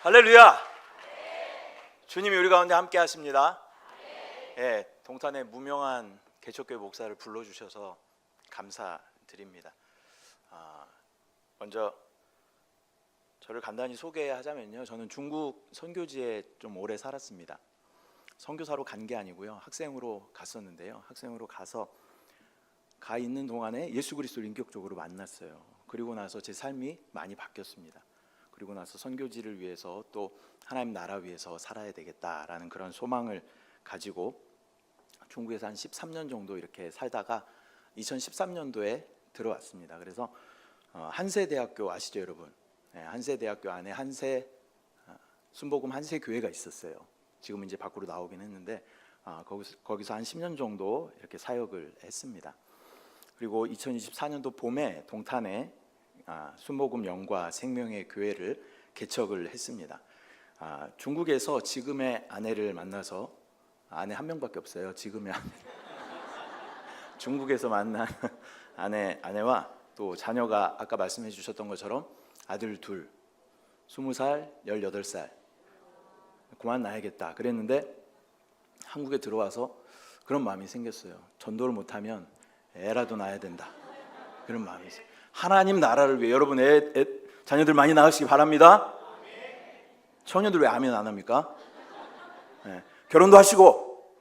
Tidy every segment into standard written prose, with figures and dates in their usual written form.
할렐루야. 주님이 우리 가운데 함께 하십니다. 동탄의 무명한 개척교회 목사를 불러주셔서 감사드립니다. 먼저 저를 간단히 소개하자면요, 저는 중국 선교지에 좀 오래 살았습니다. 선교사로 간 게 아니고요, 학생으로 갔었는데요, 학생으로 가서 가 있는 동안에 예수 그리스도를 인격적으로 만났어요. 그리고 나서 제 삶이 많이 바뀌었습니다. 그리고 나서 선교지를 위해서 또 하나님 나라 위해서 살아야 되겠다라는 그런 소망을 가지고 중국에서 한 13년 정도 이렇게 살다가 2013년도에 들어왔습니다. 그래서 한세대학교 아시죠, 여러분? 한세대학교 안에 한세 순복음 한세 교회가 있었어요. 지금은 이제 밖으로 나오긴 했는데 거기서 한 10년 정도 이렇게 사역을 했습니다. 그리고 2024년도 봄에 동탄에 순복음 영과 생명의 교회를 개척을 했습니다. 중국에서 지금의 아내를 만나서, 아내 한 명밖에 없어요. 지금의 아내. 중국에서 만난 아내와 또 자녀가 아까 말씀해 주셨던 것처럼 아들 둘, 20살, 18살. 그만 놔야겠다 그랬는데 한국에 들어와서 그런 마음이 생겼어요. 전도를 못하면 애라도 낳아야 된다, 그런 마음이 있어요. 하나님 나라를 위해 여러분 자녀들 많이 낳으시기 바랍니다. 청년들 왜 아멘 안 합니까? 결혼도 하시고.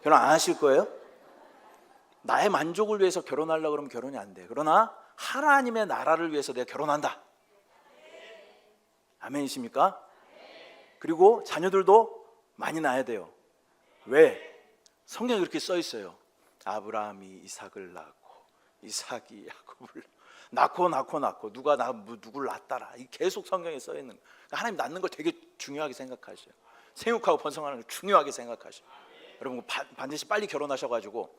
결혼 안 하실 거예요? 나의 만족을 위해서 결혼하려고 그러면 결혼이 안 돼. 그러나 하나님의 나라를 위해서 내가 결혼한다. 아멘이십니까? 그리고 자녀들도 많이 낳아야 돼요. 왜? 성경에 그렇게 써 있어요. 아브라함이 이삭을 낳고 이삭이 야곱을 낳고 누가 누구를 낳았다라. 이 계속 성경에 써 있는 거예요. 하나님 낳는 걸 되게 중요하게 생각하셔요. 생육하고 번성하는 걸 중요하게 생각하셔요. 여러분 반드시 빨리 결혼하셔가지고,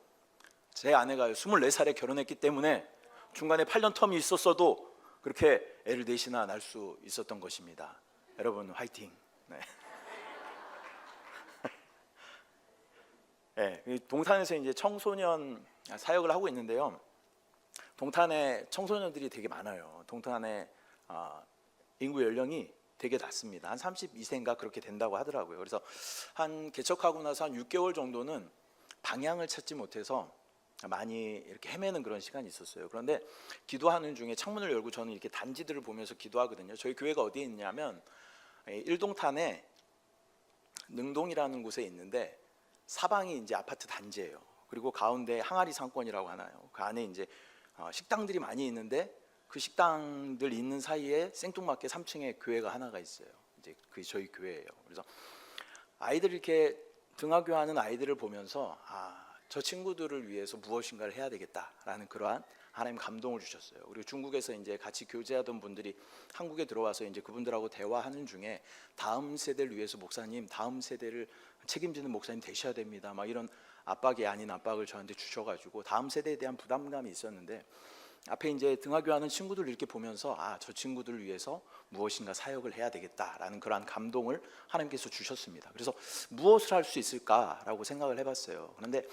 제 아내가 24살에 결혼했기 때문에 중간에 8년 텀이 있었어도 그렇게 애를 넷이나 낳을 수 있었던 것입니다. 여러분 화이팅. 동탄에서 이제 청소년 사역을 하고 있는데요, 동탄에 청소년들이 되게 많아요. 동탄에 인구 연령이 되게 낮습니다. 한 32세인가 그렇게 된다고 하더라고요. 그래서 한 개척하고 나서 한 6개월 정도는 방향을 찾지 못해서 많이 이렇게 헤매는 그런 시간이 있었어요. 그런데 기도하는 중에 창문을 열고 저는 이렇게 단지들을 보면서 기도하거든요. 저희 교회가 어디에 있냐면 일동탄에 능동이라는 곳에 있는데 사방이 이제 아파트 단지예요. 그리고 가운데 항아리 상권이라고 하나요. 그 안에 이제 식당들이 많이 있는데 그 식당들 있는 사이에 생뚱맞게 3층에 교회가 하나가 있어요. 이제 그게 저희 교회예요. 그래서 아이들 이렇게 등하교하는 아이들을 보면서 저 친구들을 위해서 무엇인가를 해야 되겠다라는 그러한 하나님 감동을 주셨어요. 그리고 중국에서 이제 같이 교제하던 분들이 한국에 들어와서 이제 그분들하고 대화하는 중에 다음 세대를 위해서 목사님, 다음 세대를 책임지는 목사님 되셔야 됩니다. 막 이런 압박이 아닌 압박을 저한테 주셔가지고 다음 세대에 대한 부담감이 있었는데, 앞에 이제 등하교하는 친구들을 이렇게 보면서 저 친구들을 위해서 무엇인가 사역을 해야 되겠다라는 그러한 감동을 하나님께서 주셨습니다. 그래서 무엇을 할 수 있을까라고 생각을 해봤어요. 그런데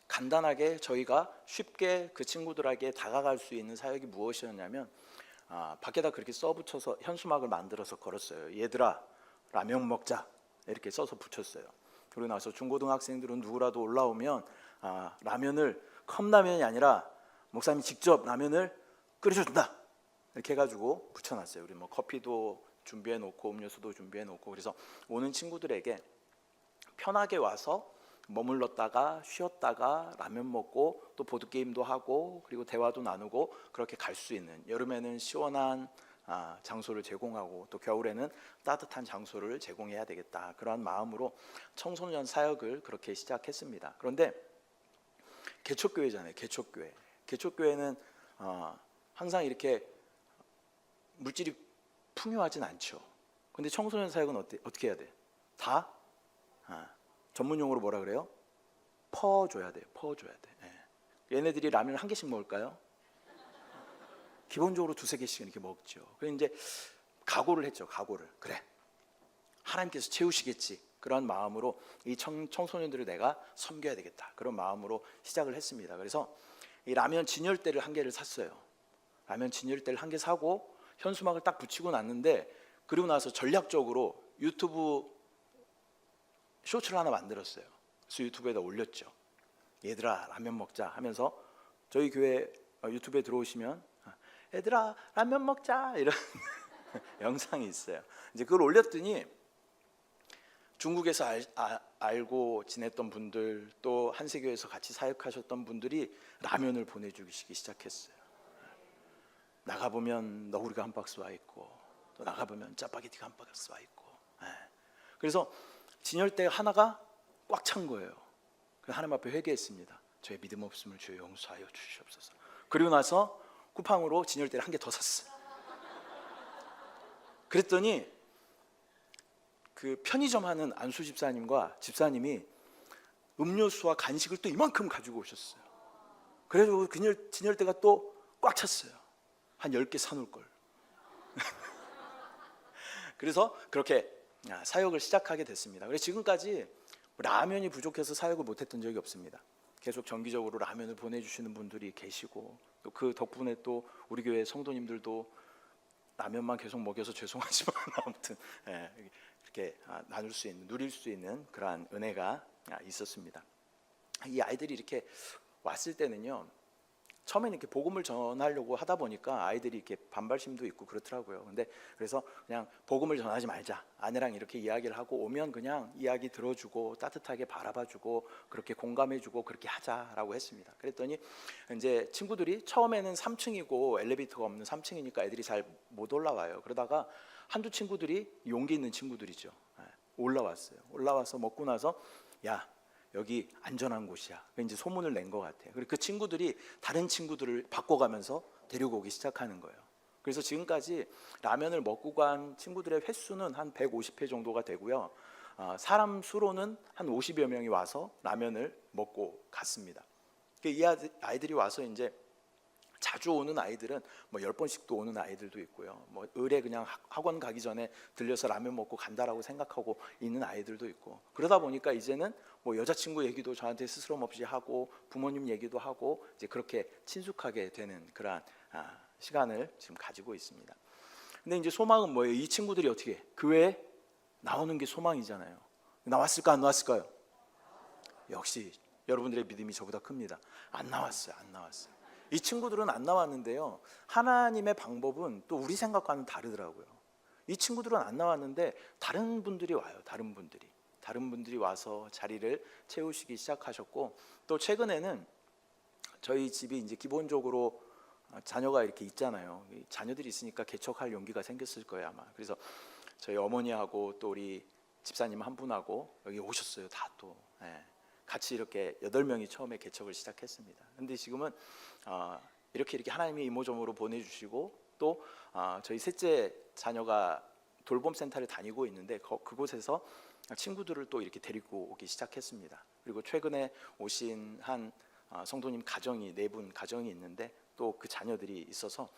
간단하게 저희가 쉽게 그 친구들에게 다가갈 수 있는 사역이 무엇이었냐면, 밖에다 그렇게 써붙여서 현수막을 만들어서 걸었어요. 얘들아 라면 먹자, 이렇게 써서 붙였어요. 그러고 나서 중고등학생들은 누구라도 올라오면 라면을 컵라면이 아니라 목사님이 직접 라면을 끓여준다, 이렇게 해가지고 붙여놨어요. 우리 뭐 커피도 준비해 놓고 음료수도 준비해 놓고, 그래서 오는 친구들에게 편하게 와서 머물렀다가 쉬었다가 라면 먹고 또 보드게임도 하고 그리고 대화도 나누고 그렇게 갈 수 있는, 여름에는 시원한 장소를 제공하고 또 겨울에는 따뜻한 장소를 제공해야 되겠다, 그러한 마음으로 청소년 사역을 그렇게 시작했습니다. 그런데 개척교회잖아요. 개척교회는 항상 이렇게 물질이 풍요하진 않죠. 근데 청소년 사역은 어떻게 해야 돼? 다 전문 용어로 뭐라 그래요? 퍼줘야 돼요. 퍼줘야 돼. 얘네들이 라면을 한 개씩 먹을까요? 기본적으로 2-3개씩 이렇게 먹죠. 그래서 이제 각오를 했죠. 그래, 하나님께서 채우시겠지, 그런 마음으로 이 청소년들을 내가 섬겨야 되겠다, 그런 마음으로 시작을 했습니다. 그래서 이 라면 진열대를 1개를 샀어요. 라면 진열대를 1개 사고 현수막을 딱 붙이고 났는데, 그리고 나서 전략적으로 유튜브 쇼츠를 하나 만들었어요. 그래서 유튜브에다 올렸죠. 얘들아 라면 먹자 하면서, 저희 교회 유튜브에 들어오시면 얘들아 라면 먹자 이런 영상이 있어요. 이제 그걸 올렸더니 중국에서 알고 지냈던 분들, 또 한세교에서 같이 사역하셨던 분들이 라면을 보내주시기 시작했어요. 나가보면 너구리가 한 박스 와 있고, 또 나가보면 짜파게티가 한 박스 와 있고. 그래서 진열대 하나가 꽉 찬 거예요. 그래서 하나님 앞에 회개했습니다. 저의 믿음 없음을 주여 용서하여 주시옵소서. 그리고 나서 쿠팡으로 진열대를 한 개 더 샀어요. 그랬더니 그 편의점 하는 안수 집사님과 집사님이 음료수와 간식을 또 이만큼 가지고 오셨어요. 그래서 진열대가 또 꽉 찼어요. 한 10개 사놓을 걸. 그래서 그렇게 사역을 시작하게 됐습니다. 그래서 지금까지 라면이 부족해서 사역을 못했던 적이 없습니다. 계속 정기적으로 라면을 보내주시는 분들이 계시고, 또 그 덕분에 또 우리 교회 성도님들도 라면만 계속 먹여서 죄송하지만 아무튼 이렇게 나눌 수 있는, 누릴 수 있는 그러한 은혜가 있었습니다. 이 아이들이 이렇게 왔을 때는요, 처음에는 이렇게 복음을 전하려고 하다 보니까 아이들이 이렇게 반발심도 있고 그렇더라고요. 근데 그래서 그냥 복음을 전하지 말자, 아내랑 이렇게 이야기를 하고 오면 그냥 이야기 들어주고 따뜻하게 바라봐주고 그렇게 공감해주고 그렇게 하자라고 했습니다. 그랬더니 이제 친구들이 처음에는 3층이고 엘리베이터가 없는 3층이니까 애들이 잘 못 올라와요. 그러다가 한두 친구들이 용기 있는 친구들이죠. 올라왔어요. 올라와서 먹고 나서 야, 여기 안전한 곳이야. 이제 소문을 낸 것 같아요. 그리고 그 친구들이 다른 친구들을 바꿔가면서 데리고 오기 시작하는 거예요. 그래서 지금까지 라면을 먹고 간 친구들의 횟수는 한 150회 정도가 되고요. 사람 수로는 한 50여 명이 와서 라면을 먹고 갔습니다. 이 아이들이 와서 이제 자주 오는 아이들은 뭐 10번씩도 오는 아이들도 있고요. 뭐 을에 그냥 학원 가기 전에 들려서 라면 먹고 간다라고 생각하고 있는 아이들도 있고, 그러다 보니까 이제는 뭐 여자친구 얘기도 저한테 스스럼 없이 하고 부모님 얘기도 하고 이제 그렇게 친숙하게 되는 그러한 시간을 지금 가지고 있습니다. 근데 이제 소망은 뭐예요? 이 친구들이 어떻게 교회에 나오는 게 소망이잖아요. 나왔을까 안 나왔을까요? 역시 여러분들의 믿음이 저보다 큽니다. 안 나왔어요. 안 나왔어요. 이 친구들은 안 나왔는데요, 하나님의 방법은 또 우리 생각과는 다르더라고요. 이 친구들은 안 나왔는데 다른 분들이 와요. 다른 분들이 와서 자리를 채우시기 시작하셨고, 또 최근에는 저희 집이 이제 기본적으로 자녀가 이렇게 있잖아요. 자녀들이 있으니까 개척할 용기가 생겼을 거예요 아마. 그래서 저희 어머니하고 또 우리 집사님 한 분하고 여기 오셨어요. 다 또 같이 이렇게 8명이 처음에 개척을 시작했습니다. 근데 지금은 이렇게 하나님이 이모저모로 보내주시고, 또 저희 셋째 자녀가 돌봄센터를 다니고 있는데 그곳에서 친구들을 또 이렇게 데리고 오기 시작했습니다. 그리고 최근에 오신 한 성도님 가정이 4분 가정이 있는데 또 그 자녀들이 있어서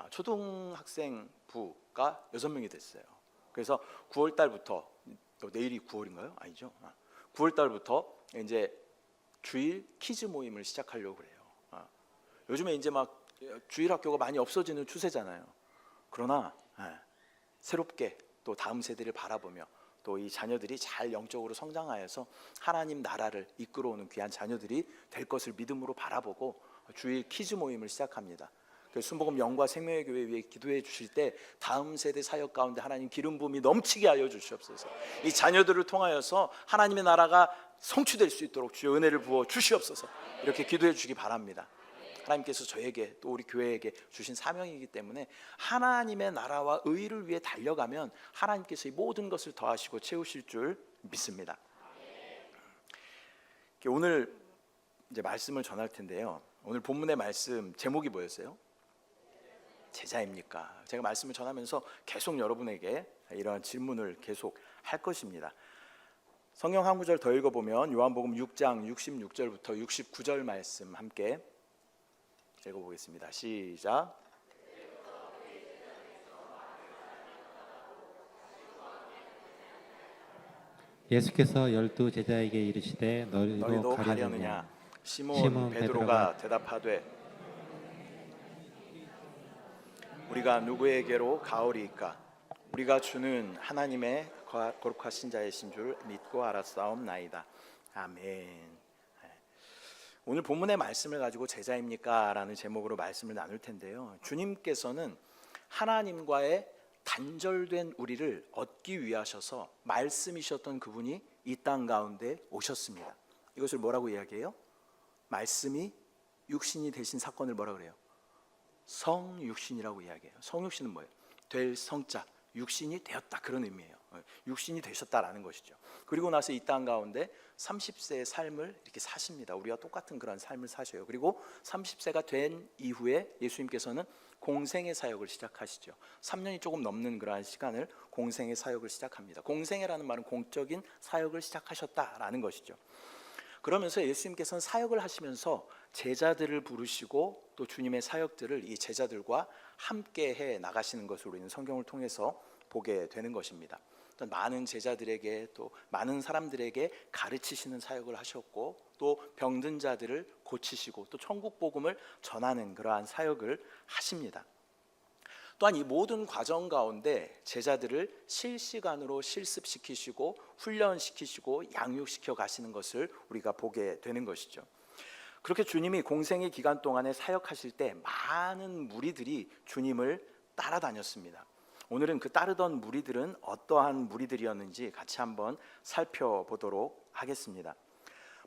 초등학생 부가 6명이 됐어요. 그래서 9월 달부터, 내일이 9월인가요? 아니죠. 9월 달부터 이제 주일 키즈 모임을 시작하려고 그래요. 요즘에 이제 막 주일 학교가 많이 없어지는 추세잖아요. 그러나 새롭게 또 다음 세대를 바라보며 또 이 자녀들이 잘 영적으로 성장하여서 하나님 나라를 이끌어오는 귀한 자녀들이 될 것을 믿음으로 바라보고 주일 키즈 모임을 시작합니다. 순복음 영과 생명의 교회 위에 기도해 주실 때 다음 세대 사역 가운데 하나님 기름 부음이 넘치게 하여 주시옵소서. 이 자녀들을 통하여서 하나님의 나라가 성취될 수 있도록 주여 은혜를 부어 주시옵소서. 이렇게 기도해 주시기 바랍니다. 하나님께서 저에게 또 우리 교회에게 주신 사명이기 때문에 하나님의 나라와 의를 위해 달려가면 하나님께서 이 모든 것을 더하시고 채우실 줄 믿습니다. 오늘 이제 말씀을 전할 텐데요, 오늘 본문의 말씀 제목이 뭐였어요? 제자입니까? 제가 말씀을 전하면서 계속 여러분에게 이러한 질문을 계속 할 것입니다. 성경 한 구절 더 읽어보면 요한복음 6장 66절부터 69절 말씀 함께 읽어보겠습니다. 시작. 예수께서 12 제자에게 이르시되 너희도 가려느냐? 시몬 베드로가 대답하되 우리가 누구에게로 가오리이까? 우리가 주는 하나님의 거룩하신 자이신 줄 믿고 알았사옵나이다. 아멘. 오늘 본문의 말씀을 가지고 제자입니까? 라는 제목으로 말씀을 나눌 텐데요, 주님께서는 하나님과의 단절된 우리를 얻기 위하셔서 말씀이셨던 그분이 이 땅 가운데 오셨습니다. 이것을 뭐라고 이야기해요? 말씀이 육신이 되신 사건을 뭐라 그래요? 성육신이라고 이야기해요. 성육신은 뭐예요? 될 성자, 육신이 되었다, 그런 의미예요. 육신이 되셨다라는 것이죠. 그리고 나서 이 땅 가운데 30세의 삶을 이렇게 사십니다. 우리와 똑같은 그런 삶을 사셔요. 그리고 30세가 된 이후에 예수님께서는 공생의 사역을 시작하시죠. 3년이 조금 넘는 그러한 시간을 공생의 사역을 시작합니다. 공생애라는 말은 공적인 사역을 시작하셨다라는 것이죠. 그러면서 예수님께서는 사역을 하시면서 제자들을 부르시고 또 주님의 사역들을 이 제자들과 함께 해 나가시는 것을 우리는 성경을 통해서 보게 되는 것입니다. 많은 제자들에게 또 많은 사람들에게 가르치시는 사역을 하셨고, 또 병든 자들을 고치시고 또 천국 복음을 전하는 그러한 사역을 하십니다. 또한 이 모든 과정 가운데 제자들을 실시간으로 실습시키시고 훈련시키시고 양육시켜 가시는 것을 우리가 보게 되는 것이죠. 그렇게 주님이 공생의 기간 동안에 사역하실 때 많은 무리들이 주님을 따라다녔습니다. 오늘은 그 따르던 무리들은 어떠한 무리들이었는지 같이 한번 살펴보도록 하겠습니다.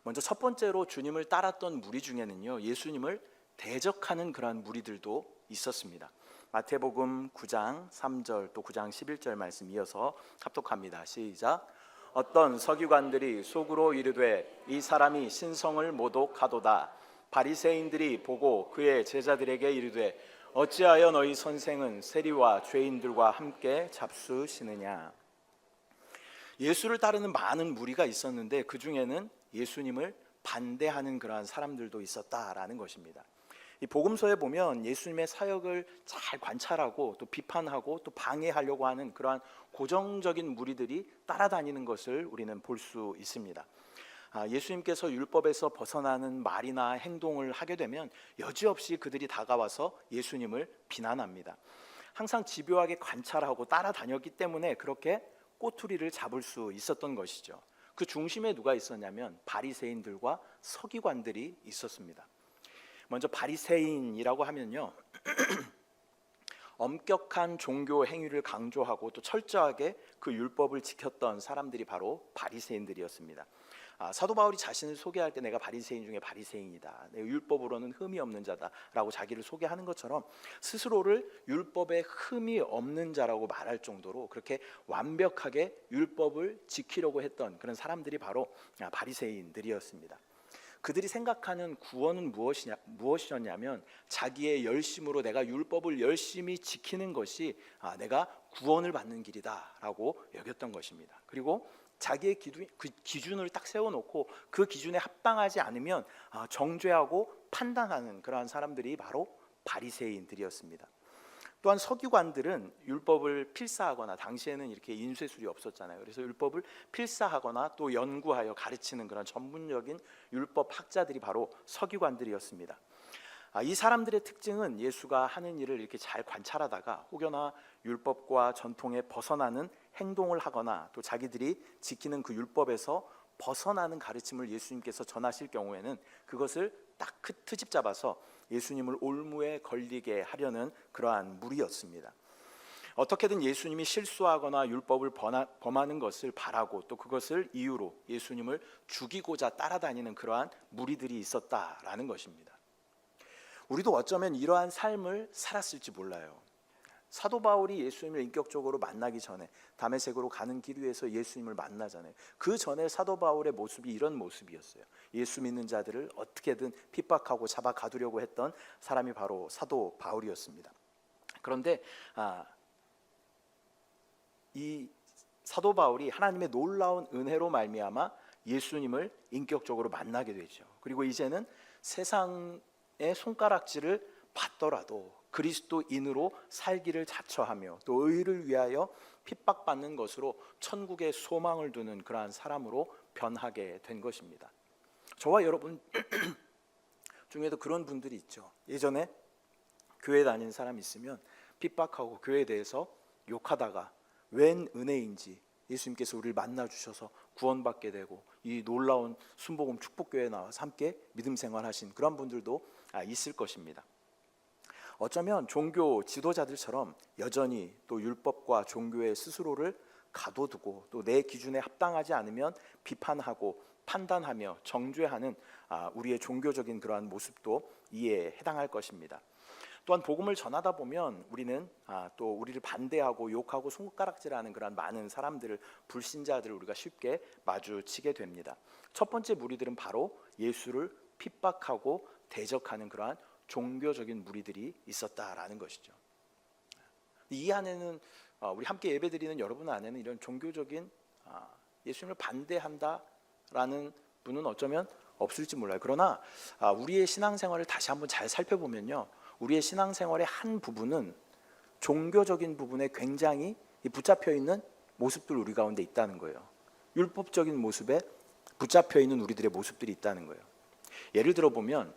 먼저 첫 번째로 주님을 따랐던 무리 중에는요, 예수님을 대적하는 그러한 무리들도 있었습니다. 마태복음 9장 3절 또 9장 11절 말씀 이어서 합독합니다. 시작. 어떤 서기관들이 속으로 이르되 이 사람이 신성을 모독하도다. 바리새인들이 보고 그의 제자들에게 이르되 어찌하여 너희 선생은 세리와 죄인들과 함께 잡수시느냐. 예수를 따르는 많은 무리가 있었는데 그 중에는 예수님을 반대하는 그러한 사람들도 있었다라는 것입니다. 이 복음서에 보면 예수님의 사역을 잘 관찰하고 또 비판하고 또 방해하려고 하는 그러한 고정적인 무리들이 따라다니는 것을 우리는 볼 수 있습니다. 예수님께서 율법에서 벗어나는 말이나 행동을 하게 되면 여지없이 그들이 다가와서 예수님을 비난합니다. 항상 집요하게 관찰하고 따라다녔기 때문에 그렇게 꼬투리를 잡을 수 있었던 것이죠. 그 중심에 누가 있었냐면 바리새인들과 서기관들이 있었습니다. 먼저 바리새인이라고 하면요, 엄격한 종교 행위를 강조하고 또 철저하게 그 율법을 지켰던 사람들이 바로 바리새인들이었습니다. 사도 바울이 자신을 소개할 때 내가 바리새인 중에 바리새인이다, 내가 율법으로는 흠이 없는 자다라고 자기를 소개하는 것처럼 스스로를 율법에 흠이 없는 자라고 말할 정도로 그렇게 완벽하게 율법을 지키려고 했던 그런 사람들이 바로 바리새인들이었습니다. 그들이 생각하는 구원은 무엇이었냐면 자기의 열심으로 내가 율법을 열심히 지키는 것이 내가 구원을 받는 길이다라고 여겼던 것입니다. 그리고 자기의 기준을 딱 세워놓고 그 기준에 합당하지 않으면 정죄하고 판단하는 그러한 사람들이 바로 바리새인들이었습니다. 또한 서기관들은 율법을 필사하거나, 당시에는 이렇게 인쇄술이 없었잖아요. 그래서 율법을 필사하거나 또 연구하여 가르치는 그런 전문적인 율법 학자들이 바로 서기관들이었습니다. 이 사람들의 특징은 예수가 하는 일을 이렇게 잘 관찰하다가 혹여나 율법과 전통에 벗어나는 행동을 하거나 또 자기들이 지키는 그 율법에서 벗어나는 가르침을 예수님께서 전하실 경우에는 그것을 딱 트집 잡아서 예수님을 올무에 걸리게 하려는 그러한 무리였습니다. 어떻게든 예수님이 실수하거나 율법을 범하는 것을 바라고 또 그것을 이유로 예수님을 죽이고자 따라다니는 그러한 무리들이 있었다라는 것입니다. 우리도 어쩌면 이러한 삶을 살았을지 몰라요. 사도 바울이 예수님을 인격적으로 만나기 전에 다메섹으로 가는 길 위에서 예수님을 만나잖아요. 그 전에 사도 바울의 모습이 이런 모습이었어요. 예수 믿는 자들을 어떻게든 핍박하고 잡아 가두려고 했던 사람이 바로 사도 바울이었습니다. 그런데 이 사도 바울이 하나님의 놀라운 은혜로 말미암아 예수님을 인격적으로 만나게 되죠. 그리고 이제는 세상의 손가락질을 받더라도 그리스도인으로 살기를 자처하며 또 의를 위하여 핍박받는 것으로 천국의 소망을 두는 그러한 사람으로 변하게 된 것입니다. 저와 여러분 중에도 그런 분들이 있죠. 예전에 교회 다니는 사람 있으면 핍박하고 교회에 대해서 욕하다가 웬 은혜인지 예수님께서 우리를 만나 주셔서 구원받게 되고 이 놀라운 순복음 축복교회에 나와서 함께 믿음 생활하신 그런 분들도 있을 것입니다. 어쩌면 종교 지도자들처럼 여전히 또 율법과 종교의 스스로를 가둬두고 또 내 기준에 합당하지 않으면 비판하고 판단하며 정죄하는 우리의 종교적인 그러한 모습도 이에 해당할 것입니다. 또한 복음을 전하다 보면 우리는 또 우리를 반대하고 욕하고 손가락질하는 그런 많은 사람들을, 불신자들을 우리가 쉽게 마주치게 됩니다. 첫 번째 무리들은 바로 예수를 핍박하고 대적하는 그러한 종교적인 무리들이 있었다라는 것이죠. 이 안에는 우리 함께 예배드리는 여러분 안에는 이런 종교적인 예수님을 반대한다라는 분은 어쩌면 없을지 몰라요. 그러나 우리의 신앙생활을 다시 한번 잘 살펴보면요, 우리의 신앙생활의 한 부분은 종교적인 부분에 굉장히 붙잡혀 있는 모습들 우리 가운데 있다는 거예요. 율법적인 모습에 붙잡혀 있는 우리들의 모습들이 있다는 거예요. 예를 들어 보면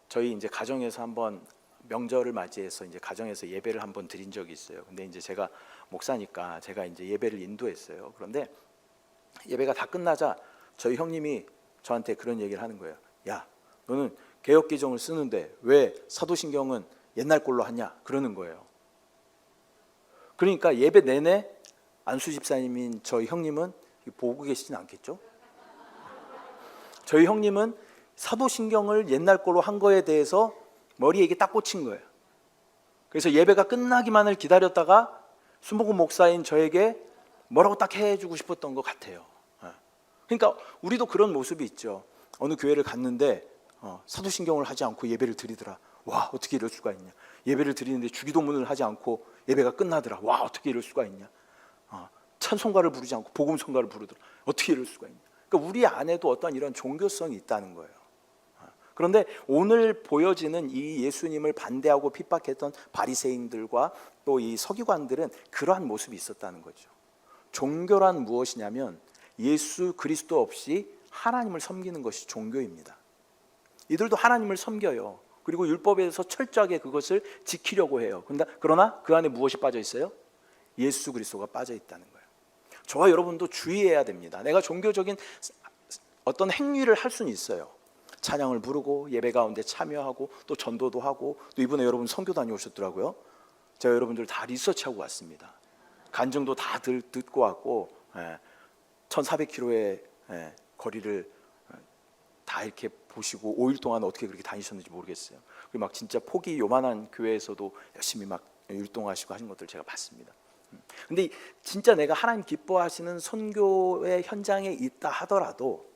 저희 이제 가정에서 한번 명절을 맞이해서 이제 가정에서 예배를 한번 드린 적이 있어요. 근데 이제 제가 목사니까 제가 이제 예배를 인도했어요. 그런데 예배가 다 끝나자 저희 형님이 저한테 그런 얘기를 하는 거예요. 야, 너는 개역개정을 쓰는데 왜 사도신경은 옛날 걸로 하냐? 그러는 거예요. 그러니까 예배 내내 안수 집사님인 저희 형님은 보고 계시진 않겠죠? 저희 형님은 사도신경을 옛날 걸로 한 거에 대해서 머리에 이게 딱 꽂힌 거예요. 그래서 예배가 끝나기만을 기다렸다가 순복음 목사인 저에게 뭐라고 딱 해주고 싶었던 것 같아요. 그러니까 우리도 그런 모습이 있죠. 어느 교회를 갔는데 사도신경을 하지 않고 예배를 드리더라. 와, 어떻게 이럴 수가 있냐. 예배를 드리는데 주기도문을 하지 않고 예배가 끝나더라. 와, 어떻게 이럴 수가 있냐. 찬송가를 부르지 않고 복음성가를 부르더라. 어떻게 이럴 수가 있냐. 그러니까 우리 안에도 어떤 이런 종교성이 있다는 거예요. 그런데 오늘 보여지는 이 예수님을 반대하고 핍박했던 바리새인들과 또 이 서기관들은 그러한 모습이 있었다는 거죠. 종교란 무엇이냐면 예수 그리스도 없이 하나님을 섬기는 것이 종교입니다. 이들도 하나님을 섬겨요. 그리고 율법에서 철저하게 그것을 지키려고 해요. 그러나 그 안에 무엇이 빠져 있어요? 예수 그리스도가 빠져 있다는 거예요. 저와 여러분도 주의해야 됩니다. 내가 종교적인 어떤 행위를 할 수는 있어요. 찬양을 부르고 예배 가운데 참여하고 또 전도도 하고, 또 이번에 여러분 선교 다녀오셨더라고요. 제가 여러분들 다 리서치하고 왔습니다. 간증도 다 듣고 왔고 1400km의 거리를 다 이렇게 보시고 5일 동안 어떻게 그렇게 다니셨는지 모르겠어요. 그리고 막 진짜 폭이 요만한 교회에서도 열심히 막 율동하시고 하신 것들 제가 봤습니다. 근데 진짜 내가 하나님 기뻐하시는 선교의 현장에 있다 하더라도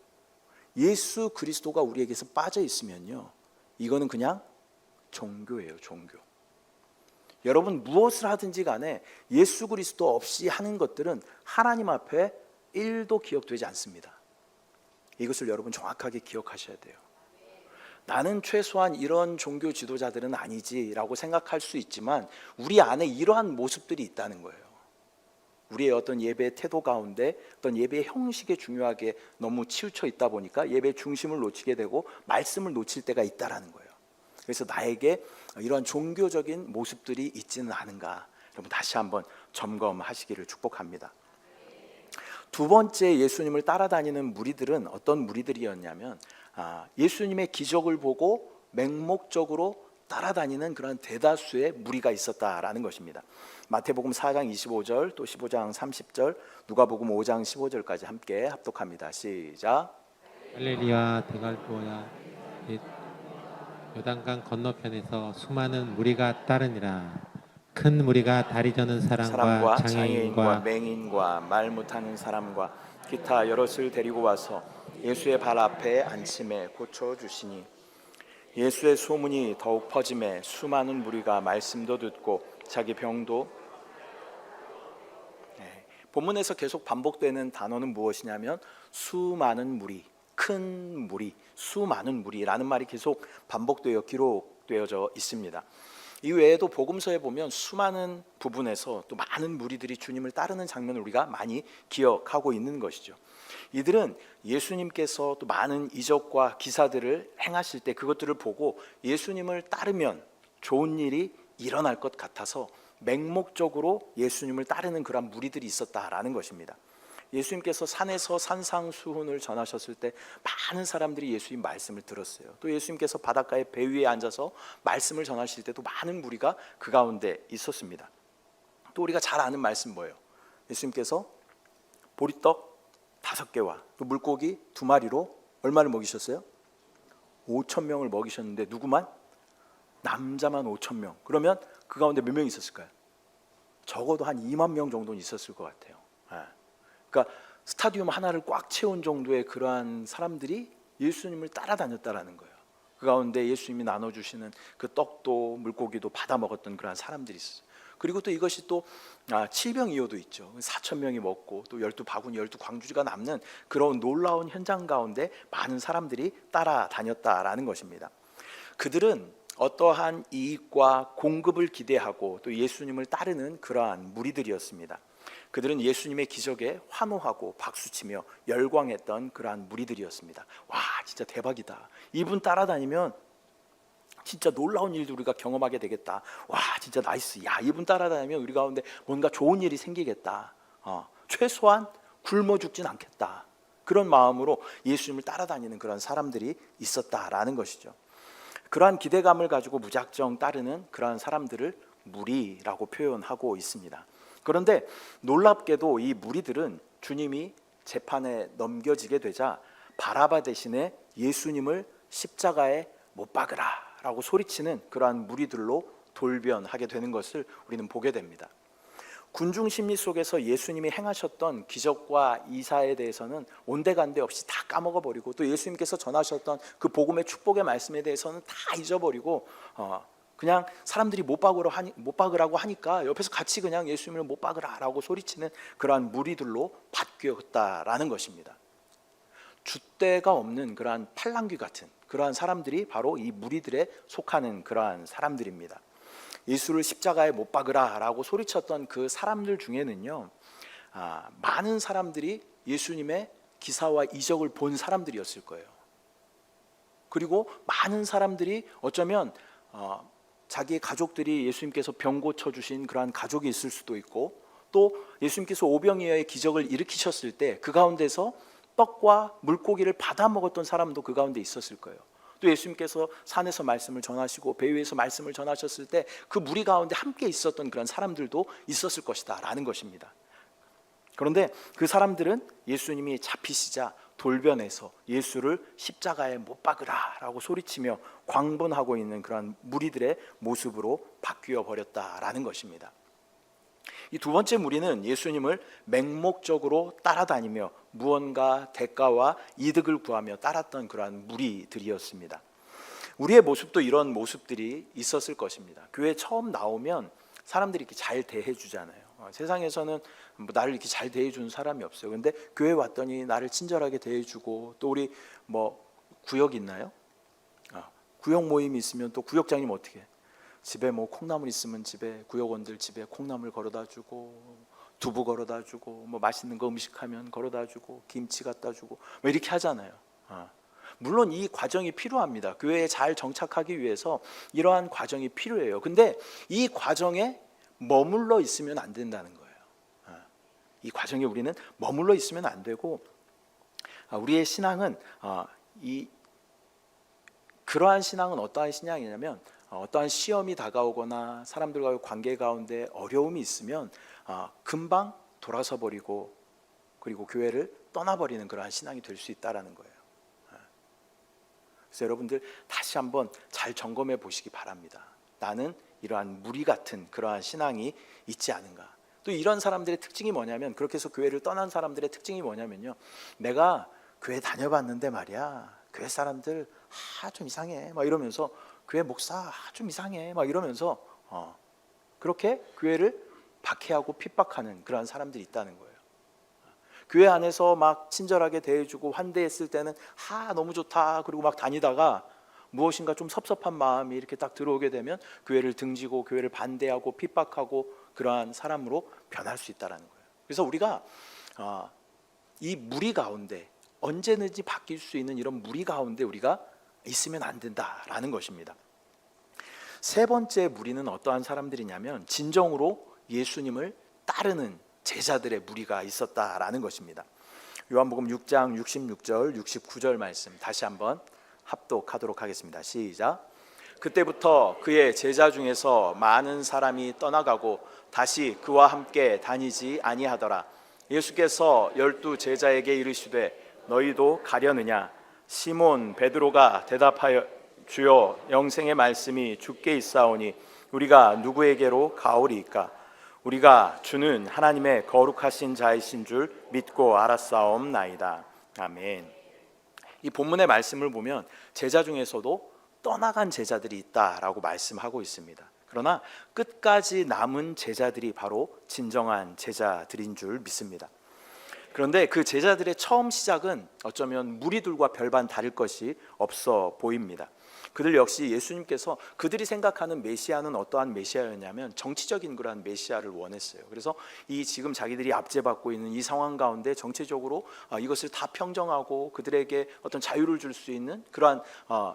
예수 그리스도가 우리에게서 빠져 있으면요, 이거는 그냥 종교예요. 종교. 여러분 무엇을 하든지 간에 예수 그리스도 없이 하는 것들은 하나님 앞에 1도 기억되지 않습니다. 이것을 여러분 정확하게 기억하셔야 돼요. 나는 최소한 이런 종교 지도자들은 아니지라고 생각할 수 있지만 우리 안에 이러한 모습들이 있다는 거예요. 우리의 어떤 예배 태도 가운데 어떤 예배의 형식에 중요하게 너무 치우쳐 있다 보니까 예배의 중심을 놓치게 되고 말씀을 놓칠 때가 있다라는 거예요. 그래서 나에게 이런 종교적인 모습들이 있지는 않은가, 여러분 다시 한번 점검하시기를 축복합니다. 두 번째 예수님을 따라다니는 무리들은 어떤 무리들이었냐면 예수님의 기적을 보고 맹목적으로 따라다니는 그런 대다수의 무리가 있었다라는 것입니다. 마태복음 4장 25절 또 15장 30절, 누가복음 5장 15절까지 함께 합독합니다. 시작. 갈릴리와 데갈보야 요단강 건너편에서 수많은 무리가 따르니라. 큰 무리가 다리 저는 사람과 장애인과 맹인과 말 못하는 사람과 기타 여럿을 데리고 와서 예수의 발 앞에 앉힘에 고쳐주시니 예수의 소문이 더욱 퍼짐에 수많은 무리가 말씀도 듣고 자기 병도. 본문에서 계속 반복되는 단어는 무엇이냐면 수많은 무리, 큰 무리, 수많은 무리라는 말이 계속 반복되어 기록되어져 있습니다. 이 외에도 복음서에 보면 수많은 부분에서 또 많은 무리들이 주님을 따르는 장면을 우리가 많이 기억하고 있는 것이죠. 이들은 예수님께서 또 많은 이적과 기사들을 행하실 때 그것들을 보고 예수님을 따르면 좋은 일이 일어날 것 같아서 맹목적으로 예수님을 따르는 그런 무리들이 있었다라는 것입니다. 예수님께서 산에서 산상수훈을 전하셨을 때 많은 사람들이 예수님 말씀을 들었어요. 또 예수님께서 바닷가에 배 위에 앉아서 말씀을 전하실 때도 많은 무리가 그 가운데 있었습니다. 또 우리가 잘 아는 말씀 뭐예요? 예수님께서 보리떡 5개와 또 물고기 2마리로 얼마를 먹이셨어요? 5,000명을 먹이셨는데 누구만? 남자만 5,000명. 그러면 그 가운데 몇 명 있었을까요? 적어도 한 2만 명 정도는 있었을 것 같아요. 그러니까 스타디움 하나를 꽉 채운 정도의 그러한 사람들이 예수님을 따라다녔다라는 거예요. 그 가운데 예수님이 나눠주시는 그 떡도 물고기도 받아 먹었던 그러한 사람들이 있어요. 그리고 또 이것이 또 칠병이어도 있죠. 4,000명이 먹고 또 12바구니 12광주리가 남는 그런 놀라운 현장 가운데 많은 사람들이 따라다녔다라는 것입니다. 그들은 어떠한 이익과 공급을 기대하고 또 예수님을 따르는 그러한 무리들이었습니다. 그들은 예수님의 기적에 환호하고 박수치며 열광했던 그러한 무리들이었습니다. 와, 진짜 대박이다. 이분 따라다니면 진짜 놀라운 일도 우리가 경험하게 되겠다. 와, 진짜 나이스. 야, 이분 따라다니면 우리 가운데 뭔가 좋은 일이 생기겠다. 최소한 굶어 죽진 않겠다. 그런 마음으로 예수님을 따라다니는 그런 사람들이 있었다라는 것이죠. 그러한 기대감을 가지고 무작정 따르는 그러한 사람들을 무리라고 표현하고 있습니다. 그런데 놀랍게도 이 무리들은 주님이 재판에 넘겨지게 되자 바라바 대신에 예수님을 십자가에 못 박으라 라고 소리치는 그러한 무리들로 돌변하게 되는 것을 우리는 보게 됩니다. 군중 심리 속에서 예수님이 행하셨던 기적과 이사에 대해서는 온데간데 없이 다 까먹어버리고 또 예수님께서 전하셨던 그 복음의 축복의 말씀에 대해서는 다 잊어버리고 그냥 사람들이 못 박으라고 하니까 옆에서 같이 그냥 예수님을 못 박으라라고 소리치는 그러한 무리들로 바뀌었다라는 것입니다. 줏대가 없는 그러한 팔랑귀 같은 그러한 사람들이 바로 이 무리들에 속하는 그러한 사람들입니다. 예수를 십자가에 못 박으라라고 소리쳤던 그 사람들 중에는요, 많은 사람들이 예수님의 기사와 이적을 본 사람들이었을 거예요. 그리고 많은 사람들이 어쩌면 자기의 가족들이 예수님께서 병 고쳐주신 그러한 가족이 있을 수도 있고, 또 예수님께서 오병이어의 기적을 일으키셨을 때 그 가운데서 떡과 물고기를 받아 먹었던 사람도 그 가운데 있었을 거예요. 또 예수님께서 산에서 말씀을 전하시고 배 위에서 말씀을 전하셨을 때 그 무리 가운데 함께 있었던 그런 사람들도 있었을 것이다 라는 것입니다. 그런데 그 사람들은 예수님이 잡히시자 돌변해서 예수를 십자가에 못 박으라 라고 소리치며 광분하고 있는 그런 무리들의 모습으로 바뀌어 버렸다라는 것입니다. 이 두 번째 무리는 예수님을 맹목적으로 따라다니며 무언가 대가와 이득을 구하며 따랐던 그러한 무리들이었습니다. 우리의 모습도 이런 모습들이 있었을 것입니다. 교회 처음 나오면 사람들이 이렇게 잘 대해주잖아요. 세상에서는 나를 이렇게 잘 대해주는 사람이 없어요. 근데 교회 왔더니 나를 친절하게 대해주고, 또 우리 구역 있나요? 구역 모임이 있으면 또 구역장님 어떻게 해? 집에 콩나물 있으면 집에 구역원들 집에 콩나물 걸어다 주고, 두부 걸어다 주고, 맛있는 거 음식하면 걸어다 주고, 김치 갖다 주고 이렇게 하잖아요. 물론 이 과정이 필요합니다. 교회에 잘 정착하기 위해서 이러한 과정이 필요해요. 근데 이 과정에 머물러 있으면 안 된다는 거예요. 이 과정에 우리는 머물러 있으면 안 되고, 우리의 신앙은 그러한 신앙은 어떠한 신앙이냐면, 어떠한 시험이 다가오거나 사람들과의 관계 가운데 어려움이 있으면 금방 돌아서 버리고 그리고 교회를 떠나버리는 그러한 신앙이 될 수 있다는 거예요. 그래서 여러분들 다시 한번 잘 점검해 보시기 바랍니다. 나는 이러한 무리 같은 그러한 신앙이 있지 않은가. 또 이런 사람들의 특징이 뭐냐면, 그렇게 해서 교회를 떠난 사람들의 특징이 뭐냐면요, 내가 교회 다녀봤는데 말이야, 교회 사람들 좀 이상해 이러면서, 교회 목사 좀 이상해 이러면서 그렇게 교회를 박해하고 핍박하는 그런 사람들이 있다는 거예요. 교회 안에서 막 친절하게 대해주고 환대했을 때는 너무 좋다 그리고 막 다니다가 무엇인가 좀 섭섭한 마음이 이렇게 딱 들어오게 되면 교회를 등지고 교회를 반대하고 핍박하고 그러한 사람으로 변할 수 있다는 거예요. 그래서 우리가 이 무리 가운데, 언제든지 바뀔 수 있는 이런 무리 가운데 우리가 있으면 안 된다라는 것입니다. 세 번째 무리는 어떠한 사람들이냐면 진정으로 예수님을 따르는 제자들의 무리가 있었다라는 것입니다. 요한복음 6장 66절 69절 말씀 다시 한번 합독하도록 하겠습니다. 시작. 그때부터 그의 제자 중에서 많은 사람이 떠나가고 다시 그와 함께 다니지 아니하더라. 예수께서 12 제자에게 이르시되 너희도 가려느냐? 시몬 베드로가 대답하여 주여 영생의 말씀이 주께 있사오니 우리가 누구에게로 가오리이까? 우리가 주는 하나님의 거룩하신 자이신 줄 믿고 알았사옵나이다. 아멘. 이 본문의 말씀을 보면 제자 중에서도 떠나간 제자들이 있다라고 말씀하고 있습니다. 그러나 끝까지 남은 제자들이 바로 진정한 제자들인 줄 믿습니다. 그런데 그 제자들의 처음 시작은 어쩌면 무리들과 별반 다를 것이 없어 보입니다. 그들 역시 예수님께서 그들이 생각하는 메시아는 어떠한 메시아였냐면 정치적인 그러한 메시아를 원했어요. 그래서 이 지금 자기들이 압제받고 있는 이 상황 가운데 정치적으로 이것을 다 평정하고 그들에게 어떤 자유를 줄 수 있는 그러한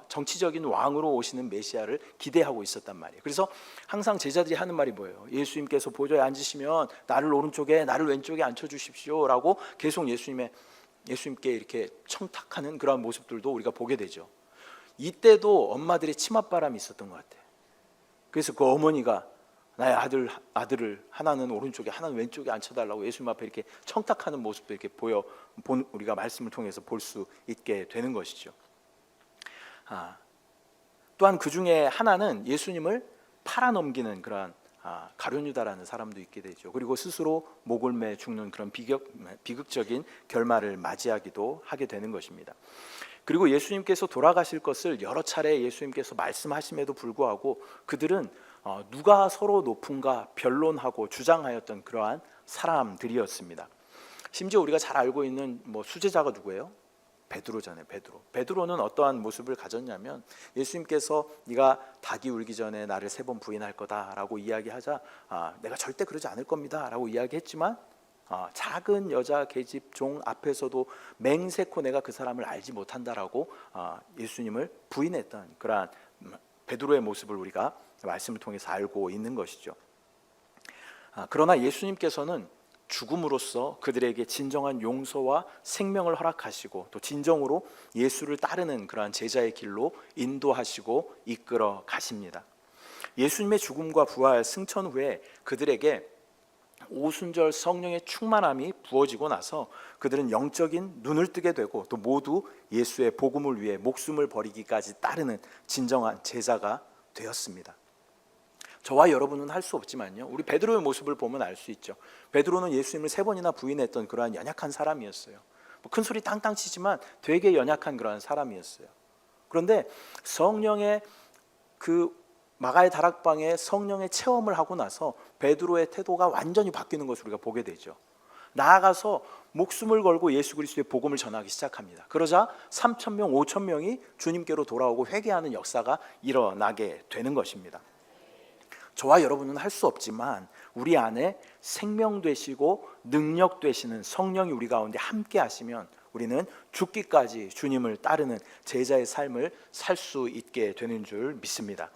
정치적인 왕으로 오시는 메시아를 기대하고 있었단 말이에요. 그래서 항상 제자들이 하는 말이 뭐예요? 예수님께서 보좌에 앉으시면 나를 오른쪽에 나를 왼쪽에 앉혀주십시오라고 계속 예수님께 이렇게 청탁하는 그러한 모습들도 우리가 보게 되죠. 이때도 엄마들의 치맛바람이 있었던 것 같아요. 그래서 그 어머니가 나의 아들을 하나는 오른쪽에 하나는 왼쪽에 앉혀달라고 예수님 앞에 이렇게 청탁하는 모습도 이렇게 우리가 말씀을 통해서 볼 수 있게 되는 것이죠. 또한 그 중에 하나는 예수님을 팔아넘기는 그러한 가룟유다라는 사람도 있게 되죠. 그리고 스스로 목을 매 죽는 그런 비극적인 결말을 맞이하기도 하게 되는 것입니다. 그리고 예수님께서 돌아가실 것을 여러 차례 예수님께서 말씀하심에도 불구하고 그들은 누가 서로 높은가 변론하고 주장하였던 그러한 사람들이었습니다. 심지어 우리가 잘 알고 있는 수제자가 누구예요? 베드로잖아요. 베드로는 어떠한 모습을 가졌냐면 예수님께서 네가 닭이 울기 전에 나를 3번 부인할 거다라고 이야기하자 내가 절대 그러지 않을 겁니다라고 이야기했지만 작은 여자 계집 종 앞에서도 맹세코 내가 그 사람을 알지 못한다라고 예수님을 부인했던 그러한 베드로의 모습을 우리가 말씀을 통해서 알고 있는 것이죠. 그러나 예수님께서는 죽음으로써 그들에게 진정한 용서와 생명을 허락하시고 또 진정으로 예수를 따르는 그러한 제자의 길로 인도하시고 이끌어 가십니다. 예수님의 죽음과 부활 승천 후에 그들에게 오순절 성령의 충만함이 부어지고 나서 그들은 영적인 눈을 뜨게 되고 또 모두 예수의 복음을 위해 목숨을 버리기까지 따르는 진정한 제자가 되었습니다. 저와 여러분은 할 수 없지만요, 우리 베드로의 모습을 보면 알 수 있죠. 베드로는 예수님을 3번이나 부인했던 그러한 연약한 사람이었어요. 큰 소리 땅땅 치지만 되게 연약한 그러한 사람이었어요. 그런데 성령의 마가의 다락방에 성령의 체험을 하고 나서 베드로의 태도가 완전히 바뀌는 것을 우리가 보게 되죠. 나아가서 목숨을 걸고 예수 그리스도의 복음을 전하기 시작합니다. 그러자 3,000명, 5,000명이 주님께로 돌아오고 회개하는 역사가 일어나게 되는 것입니다. 저와 여러분은 할 수 없지만 우리 안에 생명 되시고 능력 되시는 성령이 우리 가운데 함께 하시면 우리는 죽기까지 주님을 따르는 제자의 삶을 살 수 있게 되는 줄 믿습니다.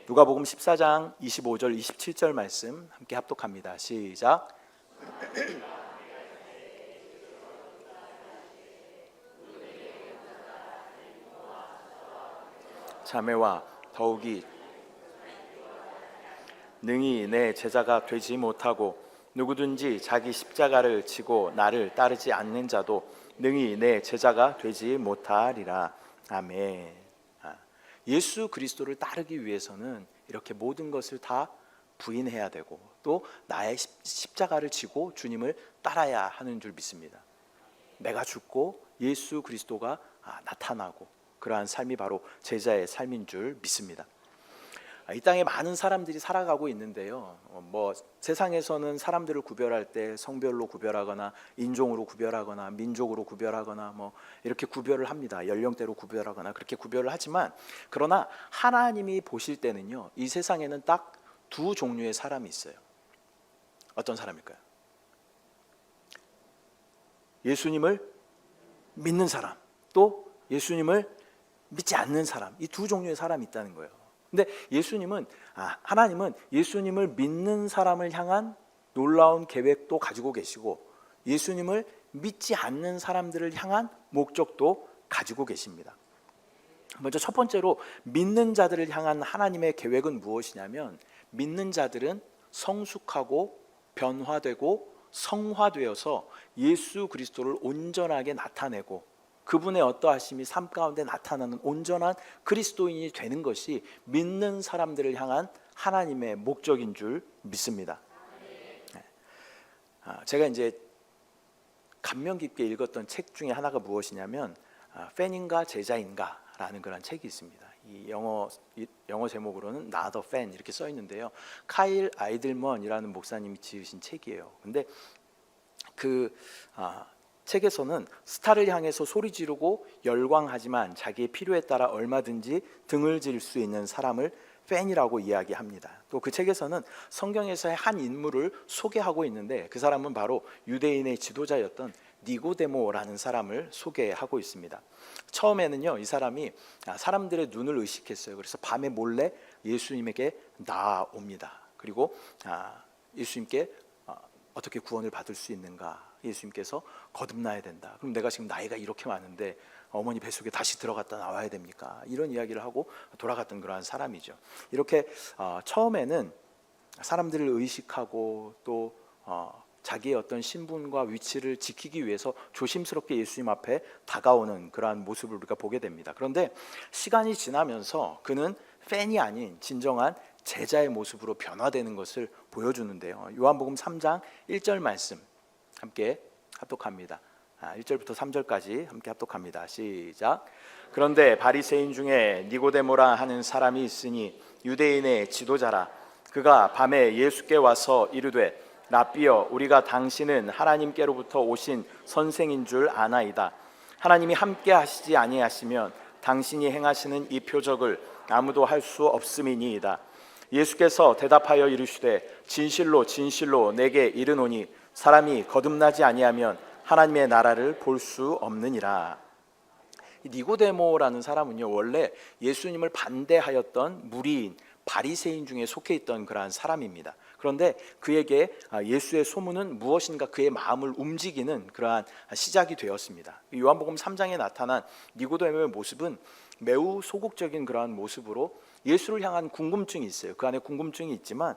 누가복음 14장 25절 27절 말씀 함께 합독합니다. 시작. 자매와 더욱이 능히 내 제자가 되지 못하고 누구든지 자기 십자가를 지고 나를 따르지 않는 자도 능히 내 제자가 되지 못하리라. 아멘. 예수 그리스도를 따르기 위해서는 이렇게 모든 것을 다 부인해야 되고 또 나의 십자가를 지고 주님을 따라야 하는 줄 믿습니다. 내가 죽고 예수 그리스도가 나타나고 그러한 삶이 바로 제자의 삶인 줄 믿습니다. 이 땅에 많은 사람들이 살아가고 있는데요, 세상에서는 사람들을 구별할 때 성별로 구별하거나 인종으로 구별하거나 민족으로 구별하거나 이렇게 구별을 합니다. 연령대로 구별하거나 그렇게 구별을 하지만 그러나 하나님이 보실 때는요, 이 세상에는 딱 2 종류의 사람이 있어요. 어떤 사람일까요? 예수님을 믿는 사람, 또 예수님을 믿지 않는 사람, 이 2 종류의 사람이 있다는 거예요. 근데 하나님은 예수님을 믿는 사람을 향한 놀라운 계획도 가지고 계시고 예수님을 믿지 않는 사람들을 향한 목적도 가지고 계십니다. 먼저 첫 번째로 믿는 자들을 향한 하나님의 계획은 무엇이냐면, 믿는 자들은 성숙하고 변화되고 성화되어서 예수 그리스도를 온전하게 나타내고 그분의 어떠하심이 삶 가운데 나타나는 온전한 그리스도인이 되는 것이 믿는 사람들을 향한 하나님의 목적인 줄 믿습니다. 제가 이제 감명 깊게 읽었던 책 중에 하나가 무엇이냐면 팬인가 제자인가라는 그런 책이 있습니다. 이 영어 제목으로는 Not a Fan 이렇게 써 있는데요. 카일 아이들먼이라는 목사님이 지으신 책이에요. 근데 그 책에서는 스타를 향해서 소리 지르고 열광하지만 자기의 필요에 따라 얼마든지 등을 질 수 있는 사람을 팬이라고 이야기합니다. 또 그 책에서는 성경에서의 한 인물을 소개하고 있는데 그 사람은 바로 유대인의 지도자였던 니고데모라는 사람을 소개하고 있습니다. 처음에는요, 이 사람이 사람들의 눈을 의식했어요. 그래서 밤에 몰래 예수님에게 나옵니다. 그리고 예수님께 어떻게 구원을 받을 수 있는가? 예수님께서 거듭나야 된다. 그럼 내가 지금 나이가 이렇게 많은데 어머니 뱃속에 다시 들어갔다 나와야 됩니까? 이런 이야기를 하고 돌아갔던 그러한 사람이죠. 이렇게 처음에는 사람들을 의식하고 또 자기의 어떤 신분과 위치를 지키기 위해서 조심스럽게 예수님 앞에 다가오는 그러한 모습을 우리가 보게 됩니다. 그런데 시간이 지나면서 그는 팬이 아닌 진정한 제자의 모습으로 변화되는 것을 보여주는데요. 요한복음 3장 1절 말씀 함께 합독합니다. 1절부터 3절까지 함께 합독합니다. 시작. 그런데 바리새인 중에 니고데모라 하는 사람이 있으니 유대인의 지도자라. 그가 밤에 예수께 와서 이르되 라삐여, 우리가 당신은 하나님께로부터 오신 선생인 줄 아나이다. 하나님이 함께 하시지 아니하시면 당신이 행하시는 이 표적을 아무도 할 수 없음이니이다. 예수께서 대답하여 이르시되 진실로 진실로 내게 이르노니 사람이 거듭나지 아니하면 하나님의 나라를 볼 수 없느니라. 니고데모라는 사람은요, 원래 예수님을 반대하였던 무리인 바리새인 중에 속해 있던 그러한 사람입니다. 그런데 그에게 예수의 소문은 무엇인가 그의 마음을 움직이는 그러한 시작이 되었습니다. 요한복음 3장에 나타난 니고데모의 모습은 매우 소극적인 그러한 모습으로 예수를 향한 궁금증이 있어요. 그 안에 궁금증이 있지만